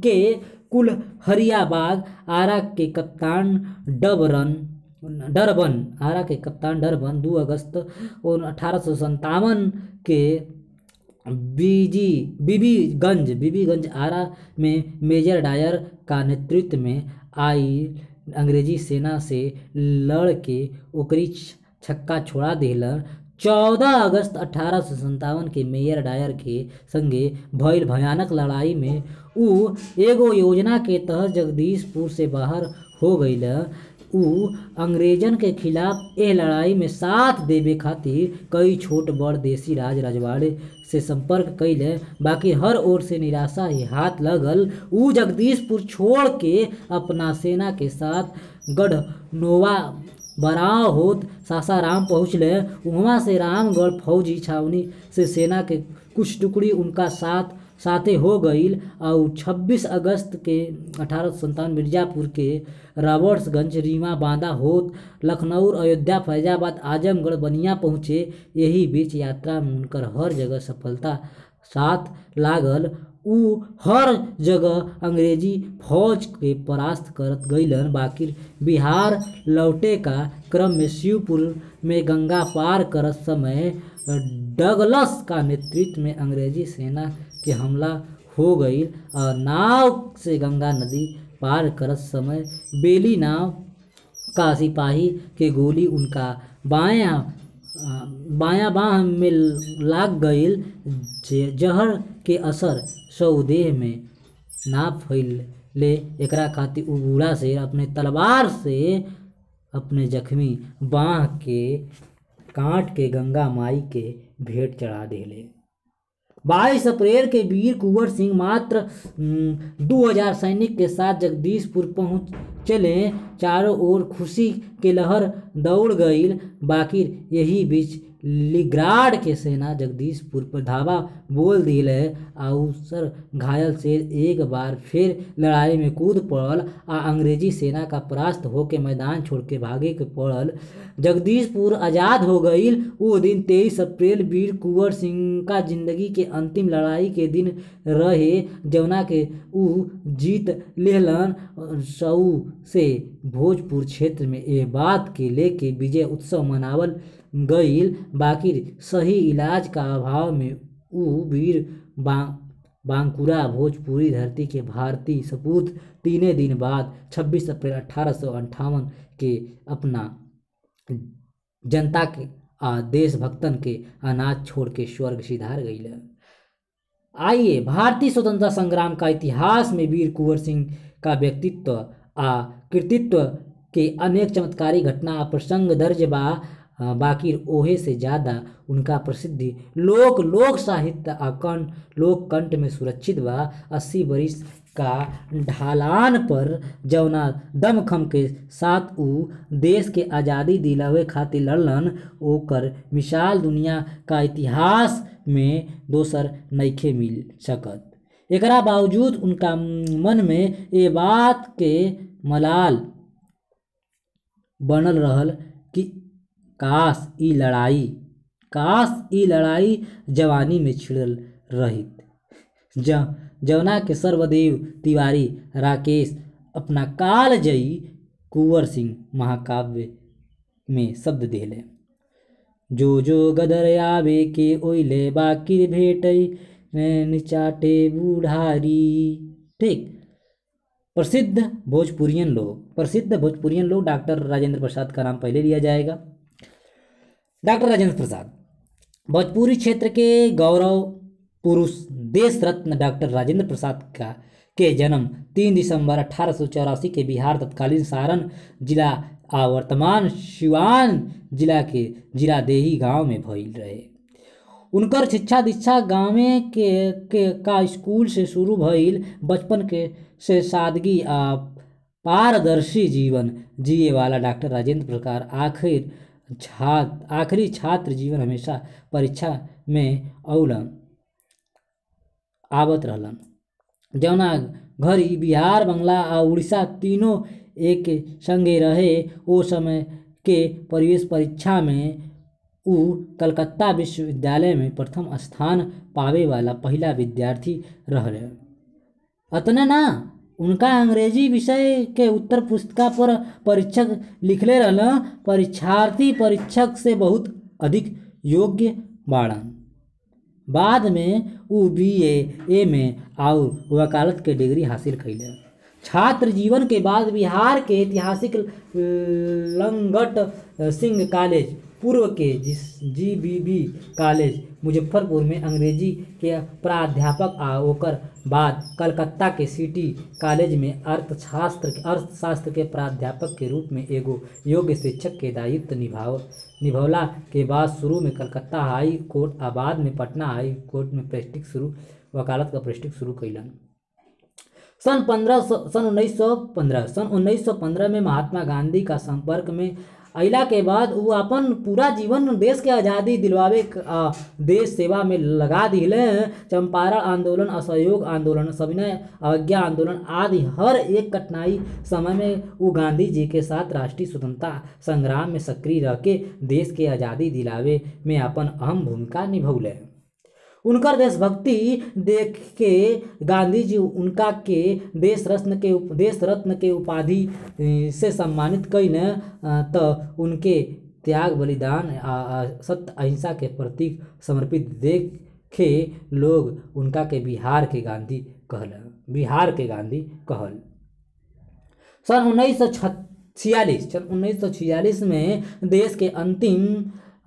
के कुल हरियाबाग आरा के कप्तान डरबन 2 अगस्त 1857 के बीबीगंज आरा में मेजर डायर का नेतृत्व में आई अंग्रेजी सेना से लड़ के ओकरी छक्का छोड़ा दिलन। 14 अगस्त 1857 के मेजर डायर के संगे भइल भयानक लड़ाई में उ एगो योजना के तहत जगदीशपुर से बाहर हो गईल। उ अंग्रेजन के खिलाफ एह लड़ाई में साथ देवे खातिर कई छोट बड़ देसी रजवाड़े से संपर्क कैले। बाकी हर ओर से निराशा ही हाथ लगल। उ जगदीशपुर छोड़ के अपना सेना के साथ गढ़नोवा बराव होत सासाराम पहुँचले। वहाँ से रामगढ़ फौजी छावनी से सेना के कुछ टुकड़ी उनका साथे हो गईल और 26 अगस्त के 1857 मिर्जापुर के राबर्ट्सगंज, रीवा, बांदा होत लखनऊ, अयोध्या, फैजाबाद, आजमगढ़, बनिया पहुँचे। यही बीच यात्रा में उनकर हर जगह सफलता साथ लागल। उ हर जगह अंग्रेजी फौज के परास्त करत गईलन। बाकी बिहार लौटे का क्रम में शिवपुर में गंगा पार करत समय डगलस का नेतृत्व में अंग्रेजी सेना के हमला हो गई और नाव से गंगा नदी पार करत समय बेली नाव का सिपाही के गोली उनका बायां बाह में लाग गईल। जहर के असर सौदेह में ना फैले, एकरा खातिर उ बूढ़ा शेर अपने तलवार से अपने जख्मी बाह के काट के गंगा माई के भेंट चढ़ा देले। 22 अप्रैल के वीर कुंवर सिंह मात्र 2000 सैनिक के साथ जगदीशपुर पहुँचले। चारों ओर खुशी के लहर दौड़ गईल। बाकी यही बीच लिग्राड के सेना जगदीशपुर पर धावा बोल दिले। अवसर घायल शेर एक बार फिर लड़ाई में कूद पड़ल आ अंग्रेजी सेना का परास्त होके मैदान छोड़ के भागे के पड़ल। जगदीशपुर आज़ाद हो गईल। वो दिन 23 अप्रैल वीर कुंवर सिंह का जिंदगी के अंतिम लड़ाई के दिन रहे, जौना के उ जीत लेहलन। सऊ से भोजपुर क्षेत्र में ये बात के लेके विजय उत्सव मनावल गईल। बाकी सही इलाज का अभाव में उ वीर बांकुरा भोजपुरी धरती के भारतीय सपूत 3 दिन बाद 26 अप्रैल 1858 के अपना जनता के आ देशभक्तन के अनाज छोड़ के स्वर्ग सिधार गईल। आइए भारतीय स्वतंत्रता संग्राम का इतिहास में वीर कुंवर सिंह का व्यक्तित्व आ कृतित्व के अनेक चमत्कारी घटना आ प्रसंग दर्ज बा। बाकी ओहे से ज़्यादा उनका प्रसिद्धि लोक साहित्य आ लोक कंठ में सुरक्षित बा। 80 बरिस का ढालान पर जौना दमखम के साथ उ देश के आज़ादी दिलावे खातिर लड़लन, ओकर मिसाल दुनिया का इतिहास में दोसर नइखे मिल सकत। एकरा बावजूद उनका मन में ये बात के मलाल बनल रहल कि काश ई लड़ाई जवानी में छिड़ल रहित। जौना के सर्वदेव तिवारी राकेश अपना कालजयी कुंवर सिंह महाकाव्य में शब्द देले। जो गदर आवे के ओइले बाकिर भेटई निचाटे बूढ़ारी। ठीक। प्रसिद्ध भोजपुरियन लोग डॉक्टर राजेंद्र प्रसाद का नाम पहले लिया जाएगा। डॉक्टर राजेंद्र प्रसाद भोजपुरी क्षेत्र के गौरव पुरुष देश रत्न डॉक्टर राजेंद्र प्रसाद के जन्म 3 दिसंबर 1884 के बिहार तत्कालीन सारण जिला आ वर्तमान सिवान जिला के जीरादेही गांव में भइल रहे। उनकर शिक्षा दीक्षा गाँवे का स्कूल से शुरू भइल। बचपन के से सादगी आ पारदर्शी जीवन जिए वाला डॉक्टर राजेंद्र प्रसाद आखिरी छात्र जीवन हमेशा परीक्षा में औलन आवत रहलन। जौना घड़ी बिहार, बंगला आ उड़ीसा तीनों एक संगे रहे, ओ समय के प्रवेश परीक्षा में उ कलकत्ता विश्वविद्यालय में प्रथम स्थान पावे वाला पहला विद्यार्थी रहले। अतने ना, उनका अंग्रेजी विषय के उत्तर पुस्तिका पर परीक्षक लिखले रहलन, परीक्षार्थी परीक्षक से बहुत अधिक योग्य बाड़न। बाद में उ BA में और वकालत के डिग्री हासिल कैले। छात्र जीवन के बाद बिहार के ऐतिहासिक लंगट सिंह कॉलेज, पूर्व के GBB कॉलेज मुजफ्फरपुर में अंग्रेजी के प्राध्यापक आ ओकर बाद कलकत्ता के सिटी कॉलेज में अर्थशास्त्र के प्राध्यापक के रूप में एगो योग्य शिक्षक के दायित्व निभौला के बाद शुरू में कलकत्ता हाई कोर्ट आ बाद में पटना हाई कोर्ट में वकालत का प्रैक्टिस शुरू कैलन। सन 1915 में महात्मा गांधी का संपर्क में अइला के बाद वो अपन पूरा जीवन देश के आज़ादी दिलवावे देश सेवा में लगा दिले। चंपारण आंदोलन, असहयोग आंदोलन, सविनय अवज्ञा आंदोलन आदि हर एक कठिनाई समय में वो गांधी जी के साथ राष्ट्रीय स्वतंत्रता संग्राम में सक्रिय रह के देश के आज़ादी दिलावे में अपन अहम भूमिका निभौले। उनकर देशभक्ति देख के गांधी जी उनका के देश रत्न के उपाधि से सम्मानित कईने। तो उनके त्याग, बलिदान, सत्य, अहिंसा के प्रतीक समर्पित देखे लोग उनका के बिहार के गांधी कहल। सन 1946 में देश के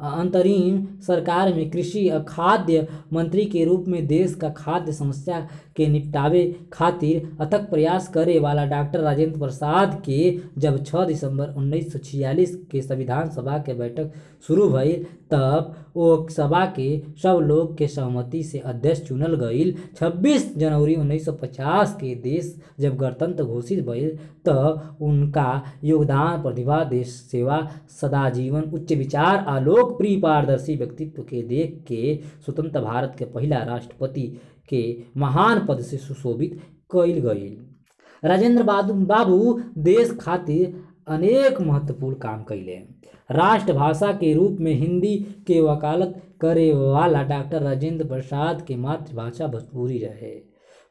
अंतरिम सरकार में कृषि और खाद्य मंत्री के रूप में देश का खाद्य समस्या के निपटावे खातिर अथक प्रयास करे वाला डॉक्टर राजेंद्र प्रसाद के जब 6 दिसंबर 1946 के संविधान सभा के बैठक शुरू भइल, तब वो सभा के सब लोग के सहमति से अध्यक्ष चुनल गईल। 26 जनवरी 1950 के देश जब गणतंत्र घोषित भइल, त उनका योगदान, प्रतिभा, देश सेवा, सदाजीवन उच्च विचार आ लोकप्रिय पारदर्शी व्यक्तित्व के देख के स्वतंत्र भारत के पहला राष्ट्रपति के महान पद से सुशोभित कईल गईल। राजेंद्र बाबू देश खातिर अनेक महत्वपूर्ण काम कइले। राष्ट्रभाषा के रूप में हिंदी के वकालत करे वाला डॉक्टर राजेंद्र प्रसाद के मातृभाषा भोजपुरी रहे।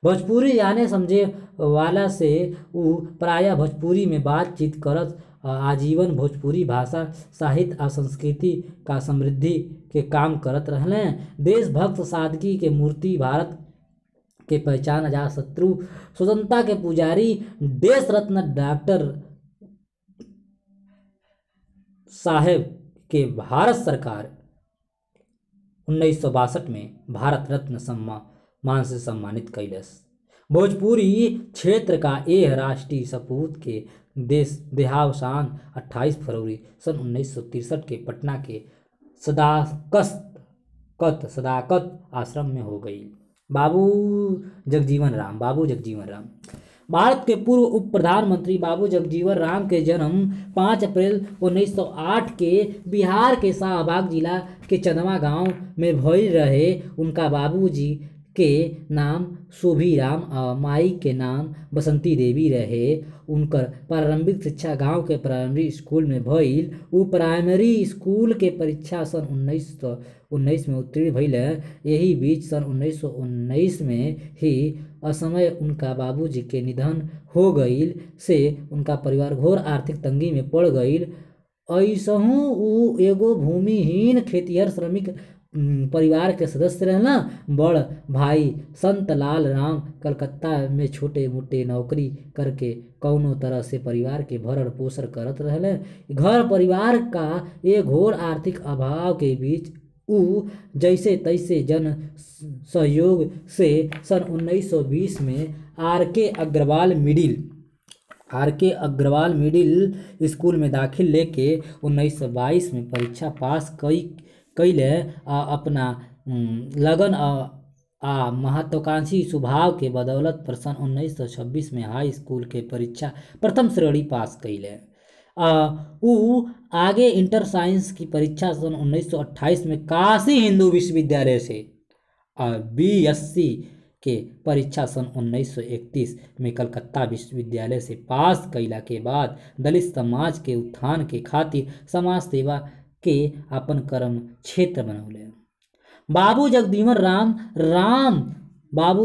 भोजपुरी जाने समझे वाला से उ प्रायः भोजपुरी में बातचीत करत आजीवन भोजपुरी भाषा, साहित्य आ संस्कृति का समृद्धि के काम करत रहले। देशभक्त, सादगी के मूर्ति, भारत के पहचान, अजातशत्रु, स्वतंत्रता के पुजारी, देश रत्न डॉक्टर साहेब के भारत सरकार 1962 में भारत रत्न सम्मान से सम्मानित कैलस। भोजपुरी क्षेत्र का यह राष्ट्रीय सपूत के देहावसान 28 फरवरी सन 1963 के पटना के सदाकत आश्रम में हो गई। बाबू जगजीवन राम। भारत के पूर्व उप प्रधानमंत्री बाबू जगजीवन राम के जन्म 5 अप्रैल 1908 के बिहार के शाहबाग जिला के चंदवा गांव में भइल रहे। उनका बाबूजी के नाम शोभीराम और माई के नाम बसंती देवी रहे। उनकर प्रारंभिक शिक्षा गांव के प्राइमरी स्कूल में भइल। उ प्राइमरी स्कूल के परीक्षा सन 1919 में उत्तीर्ण भइल। यही बीच सन 1919 में ही असमय उनका बाबूजी के निधन हो गईल से उनका परिवार घोर आर्थिक तंगी में पड़ गईल। ऐसहू उ एगो भूमिहीन खेतिहर श्रमिक परिवार के सदस्य रहना। बड़ भाई संत लाल राम कलकत्ता में छोटे मोटे नौकरी करके कौनो तरह से परिवार के भरण पोषण करत रहले। घर परिवार का एक घोर आर्थिक अभाव के बीच उ जैसे तैसे जन सहयोग से सन 1920 में आर.के. अग्रवाल मिडिल स्कूल में दाखिल लेके 1922 में परीक्षा पास कैले। अपना लगन आ महत्वाकांक्षी स्वभाव के बदौलत पर सन 1926 में हाई स्कूल के परीक्षा प्रथम श्रेणी पास कैले। उ आगे इंटर साइंस की परीक्षा सन 1928 में काशी हिंदू विश्वविद्यालय से बीएससी के परीक्षा सन 1931 में कलकत्ता विश्वविद्यालय से पास कैला के बाद दलित समाज के उत्थान के खातिर समाज सेवा के अपन कर्म क्षेत्र बनौले। बाबू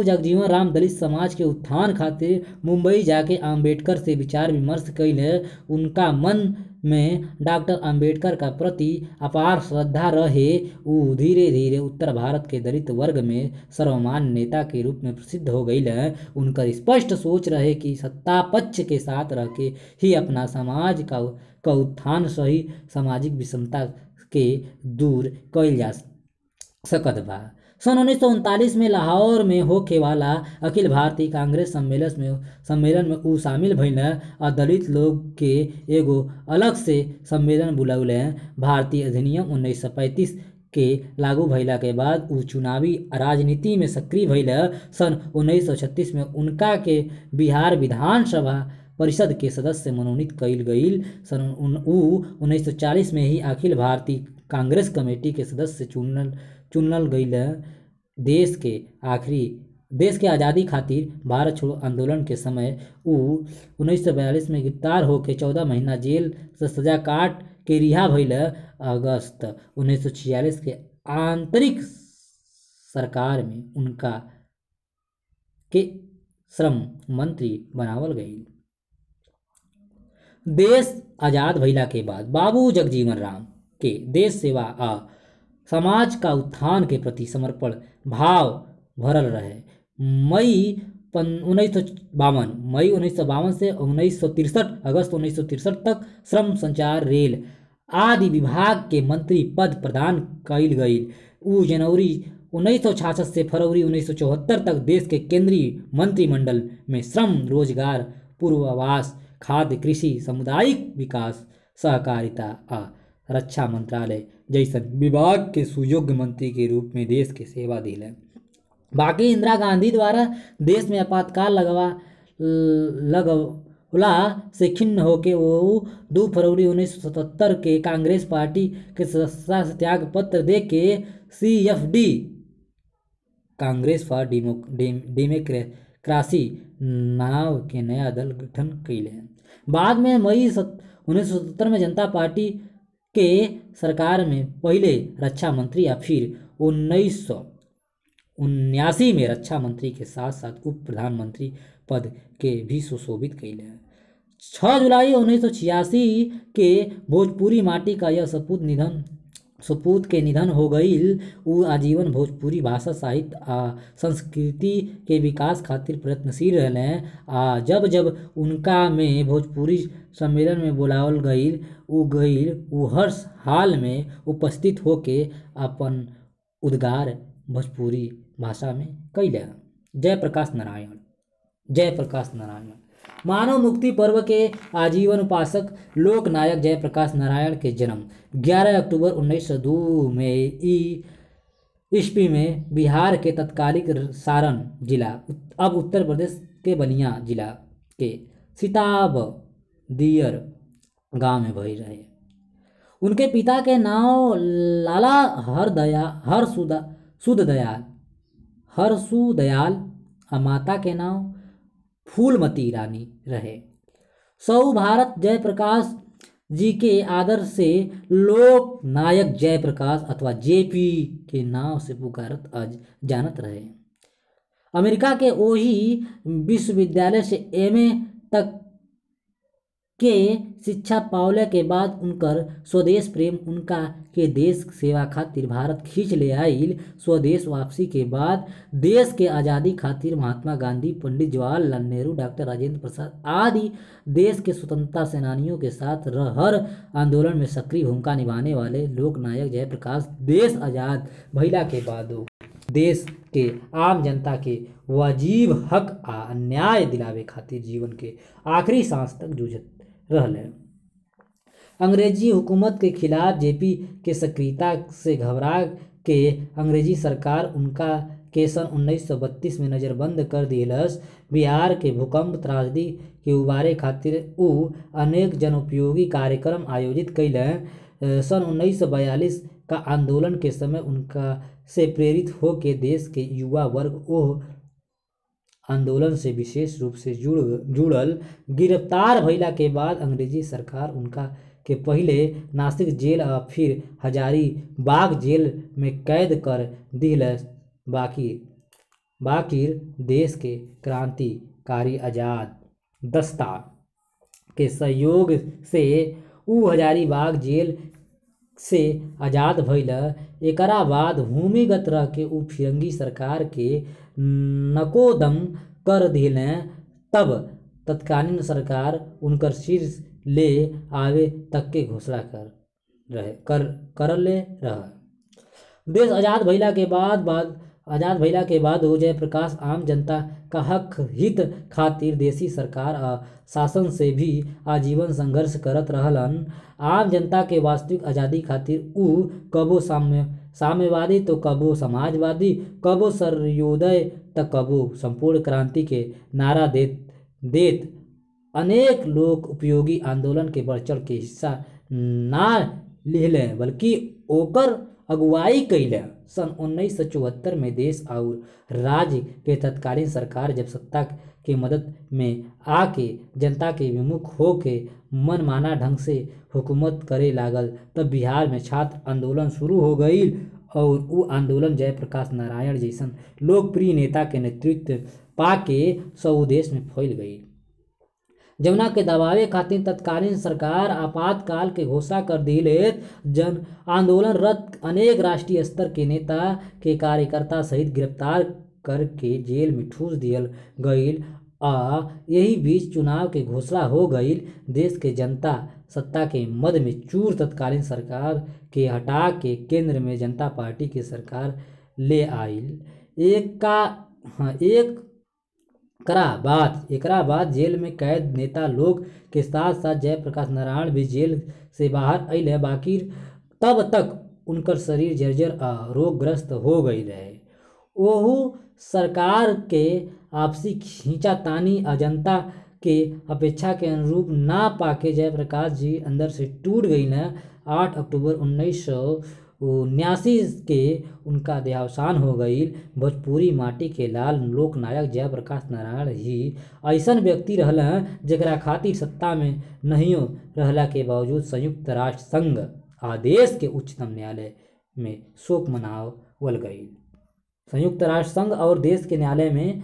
जगजीवन राम दलित समाज के उत्थान खातिर मुंबई जाके अम्बेडकर से विचार विमर्श कैले। उनका मन में डॉक्टर अम्बेडकर का प्रति अपार श्रद्धा रहे। उ धीरे धीरे उत्तर भारत के दलित वर्ग में सर्वमान्य नेता के रूप में प्रसिद्ध हो गई। उनका स्पष्ट सोच रहे कि सत्ता पक्ष के साथ रह के ही अपना समाज का उत्थान, सही सामाजिक विषमता के दूर कैल जा सकत बा। सन 1939 में लाहौर में होखे वाला अखिल भारतीय कांग्रेस सम्मेलन में उ शामिल भइल और दलित लोग के एगो अलग से सम्मेलन बुलौले। भारतीय अधिनियम 1935 के लागू भइला के बाद उ चुनावी राजनीति में सक्रिय भइल। सन 1936 में उनका के बिहार विधानसभा परिषद के सदस्य मनोनीत कइल गईल। सन 1940 में ही अखिल भारतीय कांग्रेस कमेटी के सदस्य चुनल गईल। देश के आज़ादी खातिर भारत छोड़ो आंदोलन के समय 1942 में गिरफ्तार होके 14 महीना जेल से सजा काट के रिहा भइल। अगस्त 1946 के आंतरिक सरकार में उनका के श्रम मंत्री बनावल गई। देश आजाद भइला के बाद बाबू जगजीवन राम के देश सेवा आ समाज का उत्थान के प्रति समर्पण भाव भरल रहे। मई 1952 से 1963 अगस्त 1963 तक श्रम, संचार, रेल आदि विभाग के मंत्री पद प्रदान कइल गई। जनवरी 1966 से फरवरी 1974 तक देश के केंद्रीय मंत्रिमंडल में श्रम, रोजगार, पूर्वावास, खाद्य, कृषि, सामुदायिक विकास, सहकारिता आ रक्षा मंत्रालय जैसन विभाग के सुयोग्य मंत्री के रूप में देश के सेवा दिले। बाकी इंदिरा गांधी द्वारा देश में आपातकाल लगवला से खिन्न होके वो 2 फरवरी 1977 के कांग्रेस पार्टी के सदस्यता से त्याग पत्र दे के CFD कांग्रेस फॉर डेमोक्रेसी नाव के नया दल गठन कैले। बाद में मई 1977 में जनता पार्टी के सरकार में पहले रक्षा मंत्री या फिर 1979 में रक्षा मंत्री के साथ साथ उप प्रधानमंत्री पद के भी सुशोभित कैले। 6 जुलाई 1986 के भोजपुरी माटी का यह सपूत के निधन हो गई। वो आजीवन भोजपुरी भाषा, साहित्य आ संस्कृति के विकास खातिर प्रयत्नशील रहले। जब जब उनका में भोजपुरी सम्मेलन में बुलावल गईल वो हर हाल में उपस्थित होके अपन उद्गार भोजपुरी भाषा में कैले। जयप्रकाश नारायण मानव मुक्ति पर्व के आजीवन उपासक लोक नायक जयप्रकाश नारायण के जन्म 11 अक्टूबर 1902 में ईस्वी में बिहार के तत्कालिक सारण जिला, अब उत्तर प्रदेश के बलिया जिला के सिताबदियर गांव में भई रहे। उनके पिता के नाम लाला हरसुदयाल और माता के नाम फूलमती रानी रहे। सौ भारत जयप्रकाश जी के आदर से लोक नायक जयप्रकाश अथवा जेपी के नाम से पुकारत जानत रहे। अमेरिका के ओही विश्वविद्यालय से एमए तक के शिक्षा पावले के बाद उनकर स्वदेश प्रेम उनका के देश सेवा खातिर भारत खींच ले आइल। स्वदेश वापसी के बाद देश के आज़ादी खातिर महात्मा गांधी, पंडित जवाहरलाल नेहरू, डॉक्टर राजेंद्र प्रसाद आदि देश के स्वतंत्रता सेनानियों के साथ हर आंदोलन में सक्रिय भूमिका निभाने वाले लोक नायक जयप्रकाश देश आज़ाद भइला के बाद देश के आम जनता के वाजिब हक आ न्याय दिलावे खातिर जीवन के आखिरी सांस तक जूझत रहले। अंग्रेजी हुकूमत के खिलाफ जेपी के सक्रियता से घबरा के अंग्रेजी सरकार उनका के सन 1932 में नज़रबंद कर दिलस। बिहार के भूकंप त्रासदी के उबारे खातिर उ अनेक जनोपयोगी कार्यक्रम आयोजित कैले। सन 1942 का आंदोलन के समय उनका से प्रेरित होकर देश के युवा वर्ग ओह आंदोलन से विशेष रूप से जुड़ल। गिरफ्तार भइला के बाद अंग्रेजी सरकार उनका के पहले नासिक जेल और फिर हजारीबाग जेल में कैद कर दिलस। बाकी देश के क्रांतिकारी आजाद दस्ता के सहयोग से उ हजारीबाग जेल से आज़ाद भइल। एकरा बाद भूमिगत रह के उ फिरंगी सरकार के नकोदम कर दिले। तब तत्कालीन सरकार उनकर शीर्ष ले आवे तक के घोषणा करले रह। देश आज़ाद भइला के बाद हो जयप्रकाश आम जनता का हक हित खातिर देशी सरकार आ शासन से भी आजीवन संघर्ष करत रहलन। आम जनता के वास्तविक आज़ादी खातिर उ कबो साम्यवादी तो कबो समाजवादी, कबो सर्वोदय तो कबो संपूर्ण क्रांति के नारा देत अनेक लोक उपयोगी आंदोलन के बढ़ चढ़ के हिस्सा ना लिहले बल्कि ओकर अगुवाई कैले। सन 1974 में देश और राज्य के तत्कालीन सरकार जब सत्ता के मदद में आके जनता के विमुख होके मनमाना ढंग से हुकूमत करे लागल, तब बिहार में छात्र आंदोलन शुरू हो गई और वो आंदोलन जयप्रकाश नारायण जैसन लोकप्रिय नेता के नेतृत्व पाके स्वदेश में फैल गई, जमुना के दबावे खातिर तत्कालीन सरकार आपातकाल के घोषणा कर दिले। जन आंदोलनरत अनेक राष्ट्रीय स्तर के नेता के कार्यकर्ता सहित गिरफ्तार करके जेल में ठूस दियल गईल आ यही बीच चुनाव के घोषणा हो गई। देश के जनता सत्ता के मद में चूर तत्कालीन सरकार के हटा के केंद्र में जनता पार्टी की सरकार ले आईल। एकरा बाद जेल में कैद नेता लोग के साथ साथ जयप्रकाश नारायण भी जेल से बाहर अइले, बाकी तब तक उनकर शरीर जर्जर आ रोगग्रस्त हो गई रहे। ओहू सरकार के आपसी खींचातानी आ जनता के अपेक्षा के अनुरूप ना पाके जयप्रकाश जी अंदर से टूट गई न। 8 अक्टूबर 1979 के उनका देहावसान हो गई। भोजपुरी माटी के लाल लोकनायक जयप्रकाश नारायण ही ऐसन व्यक्ति रहलन जेकरा खातिर सत्ता में नहियो रहला के बावजूद संयुक्त राष्ट्र संघ आ देश के उच्चतम न्यायालय में शोक मनावल गई। संयुक्त राष्ट्र संघ और देश के न्यायालय में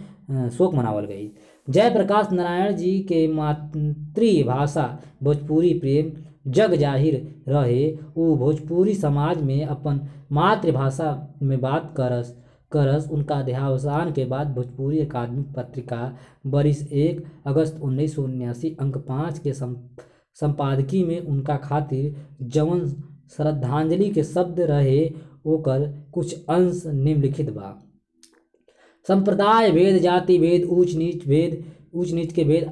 शोक मनावल गई। जयप्रकाश नारायण जी के मातृभाषा भोजपुरी प्रेम जग जाहिर रहे। वो भोजपुरी समाज में अपन मातृभाषा में बात करस। उनका देहावसान के बाद भोजपुरी अकादमिक पत्रिका बरिस 1 अगस्त 1979 अंक 5 के संपादकी में उनका खातिर जवन श्रद्धांजलि के शब्द रहे ओकर कुछ अंश निम्नलिखित बा। संप्रदाय भेद, जाति भेद, ऊंच नीच के भेद,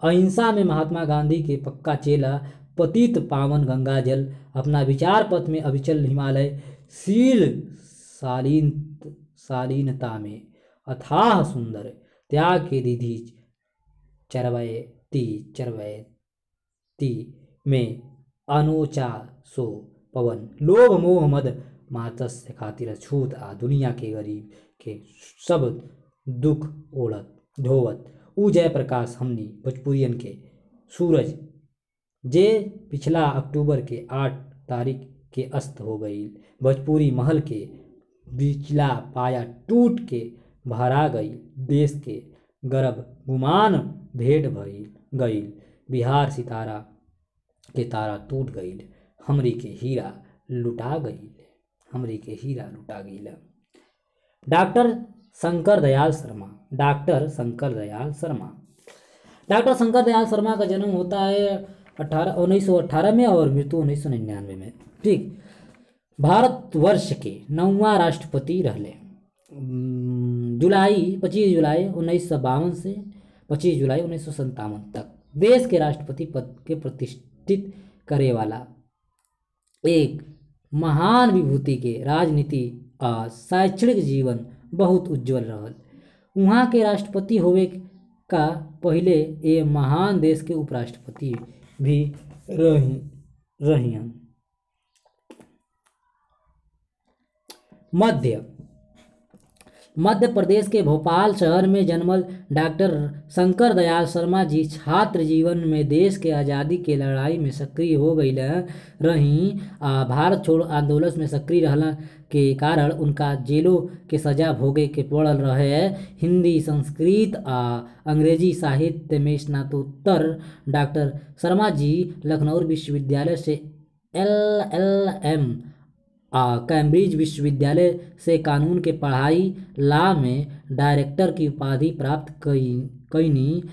अहिंसा में महात्मा गांधी के पक्का चेला, पतित पावन गंगा जल, अपना विचार पथ में अविचल हिमालय, शील शालीनता में अथाह सुंदर, त्याग के दीधी चरवैती में अनोचा सो पवन, लोभ मोह मद मातस्य खातिर छूत आ दुनिया के गरीब के सब दुख ओढ़त ढोवत। ऊ जयप्रकाश हमनी भोजपुरियन के सूरज जे पिछला अक्टूबर के 8 तारीख के अस्त हो गई। भोजपुरी महल के बिचला पाया टूट के भरा गई। देश के गर्भ गुमान भेंट भइल गईल। बिहार सितारा के तारा टूट गईल। हमरी के हीरा लुटा गईल। डॉक्टर शंकर दयाल शर्मा का जन्म होता है 1918 में और मृत्यु 1999 में। ठीक, भारतवर्ष के 9वां राष्ट्रपति रहले। 25 जुलाई 1952 से 25 जुलाई 1957 तक देश के राष्ट्रपति पद के प्रतिष्ठित करे वाला एक महान विभूति के राजनीति आ शैक्षणिक जीवन बहुत उज्जवल रहल। वहाँ के राष्ट्रपति होवे का पहले ये महान देश के उपराष्ट्रपति भी रहियन। मध्य प्रदेश के भोपाल शहर में जन्मल डॉक्टर शंकर दयाल शर्मा जी छात्र जीवन में देश के आज़ादी के लड़ाई में सक्रिय हो गई रहीं। भारत छोड़ो आंदोलन में सक्रिय रहला के कारण उनका जेलों के सजा भोगे के पड़ल रहे। हिंदी, संस्कृत आ अंग्रेजी साहित्य में स्नातकोत्तर डॉक्टर शर्मा जी लखनऊ विश्वविद्यालय से LLM कैम्ब्रिज विश्वविद्यालय से कानून के पढ़ाई ला में डायरेक्टर की उपाधि प्राप्त कईनी।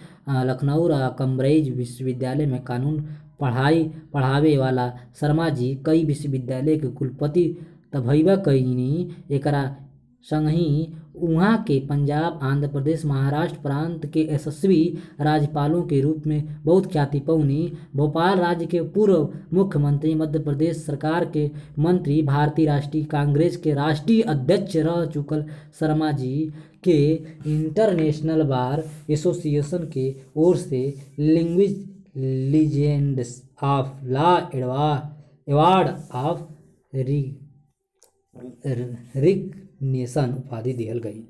लखनऊ और कैम्ब्रिज विश्वविद्यालय में कानून पढ़ावे वाला शर्मा जी कई विश्वविद्यालय के कुलपति तभइबा कईनी। एकरा संगही उहाँ के पंजाब, आंध्र प्रदेश, महाराष्ट्र प्रांत के यशस्वी राज्यपालों के रूप में बहुत ख्याति पौनी। भोपाल राज्य के पूर्व मुख्यमंत्री, मध्य प्रदेश सरकार के मंत्री, भारतीय राष्ट्रीय कांग्रेस के राष्ट्रीय अध्यक्ष रह चुकल शर्मा जी के इंटरनेशनल बार एसोसिएशन के ओर से language legends of law award of recognition उपाधि दिहल गई।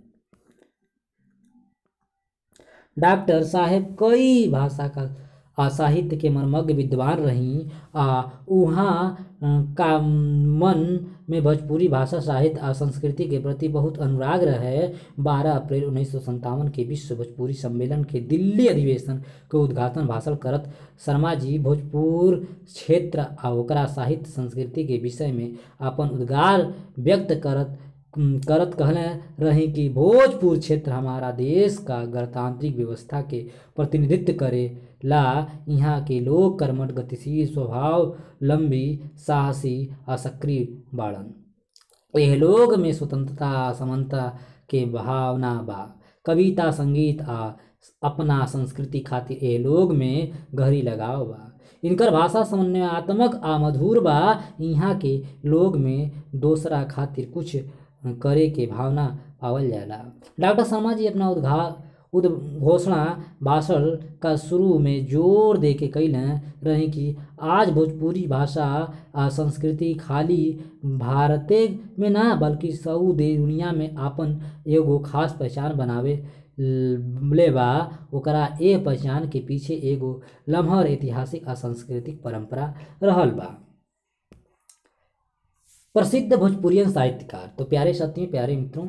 डॉक्टर साहेब कई भाषा का साहित्य के मर्मज्ञ विद्वान रहीं आ उहाँ का मन में भोजपुरी भाषा, साहित्य आ संस्कृति के प्रति बहुत अनुराग रहे। 12 अप्रैल 1957 के विश्व भोजपुरी सम्मेलन के दिल्ली अधिवेशन के उद्घाटन भाषण करत शर्मा जी भोजपुर क्षेत्र आ ओकरा साहित्य संस्कृति के विषय में अपन उद्गार व्यक्त करत कहले रही कि भोजपुर क्षेत्र हमारा देश का गणतांत्रिक व्यवस्था के प्रतिनिधित्व करेला। यहाँ के लोग कर्मठ, गतिशील, स्वावलंबी, साहसी आ सक्रिय बाड़न। एह लोग में स्वतंत्रता, समानता के भावना बा। कविता, संगीत आ अपना संस्कृति खातिर एह लोग में गहरी लगाव बा। इनकर भाषा समन्वयात्मक आ मधुर बा। यहाँ के लोग में दोसरा खातिर कुछ करे के भावना पावल जाला। डॉक्टर शर्मा जी अपना उद्घोषणा भाषण का शुरू में जोर दे के कइले रही कि आज भोजपुरी भाषा आ संस्कृति खाली भारते में ना बल्कि सऊ दुनिया में आपन एगो खास पहचान बनावे ले बा। ओकरा ए पहचान के पीछे एगो लम्हर ऐतिहासिक आ सांस्कृतिक परंपरा रहल बा। प्रसिद्ध भोजपुरियन साहित्यकार। तो प्यारे साथियों, प्यारे मित्रों,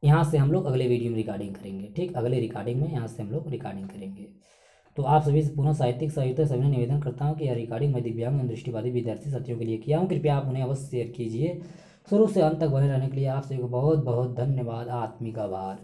यहाँ से हम लोग अगले वीडियो में रिकॉर्डिंग करेंगे। ठीक, अगले रिकॉर्डिंग में यहाँ से हम लोग रिकॉर्डिंग करेंगे। तो आप सभी से पुनः साहित्यिक सहयोगिता सभी निवेदन करता हूँ कि यह रिकॉर्डिंग मैं दिव्यांग एवं दृष्टिबाधित विद्यार्थी साथियों के लिए किया हूँ। कृपया आप उन्हें अवश्य शेयर कीजिए। शुरू से अंत तक बने रहने के लिए आप सभी को बहुत बहुत धन्यवाद। आत्मिक आभार।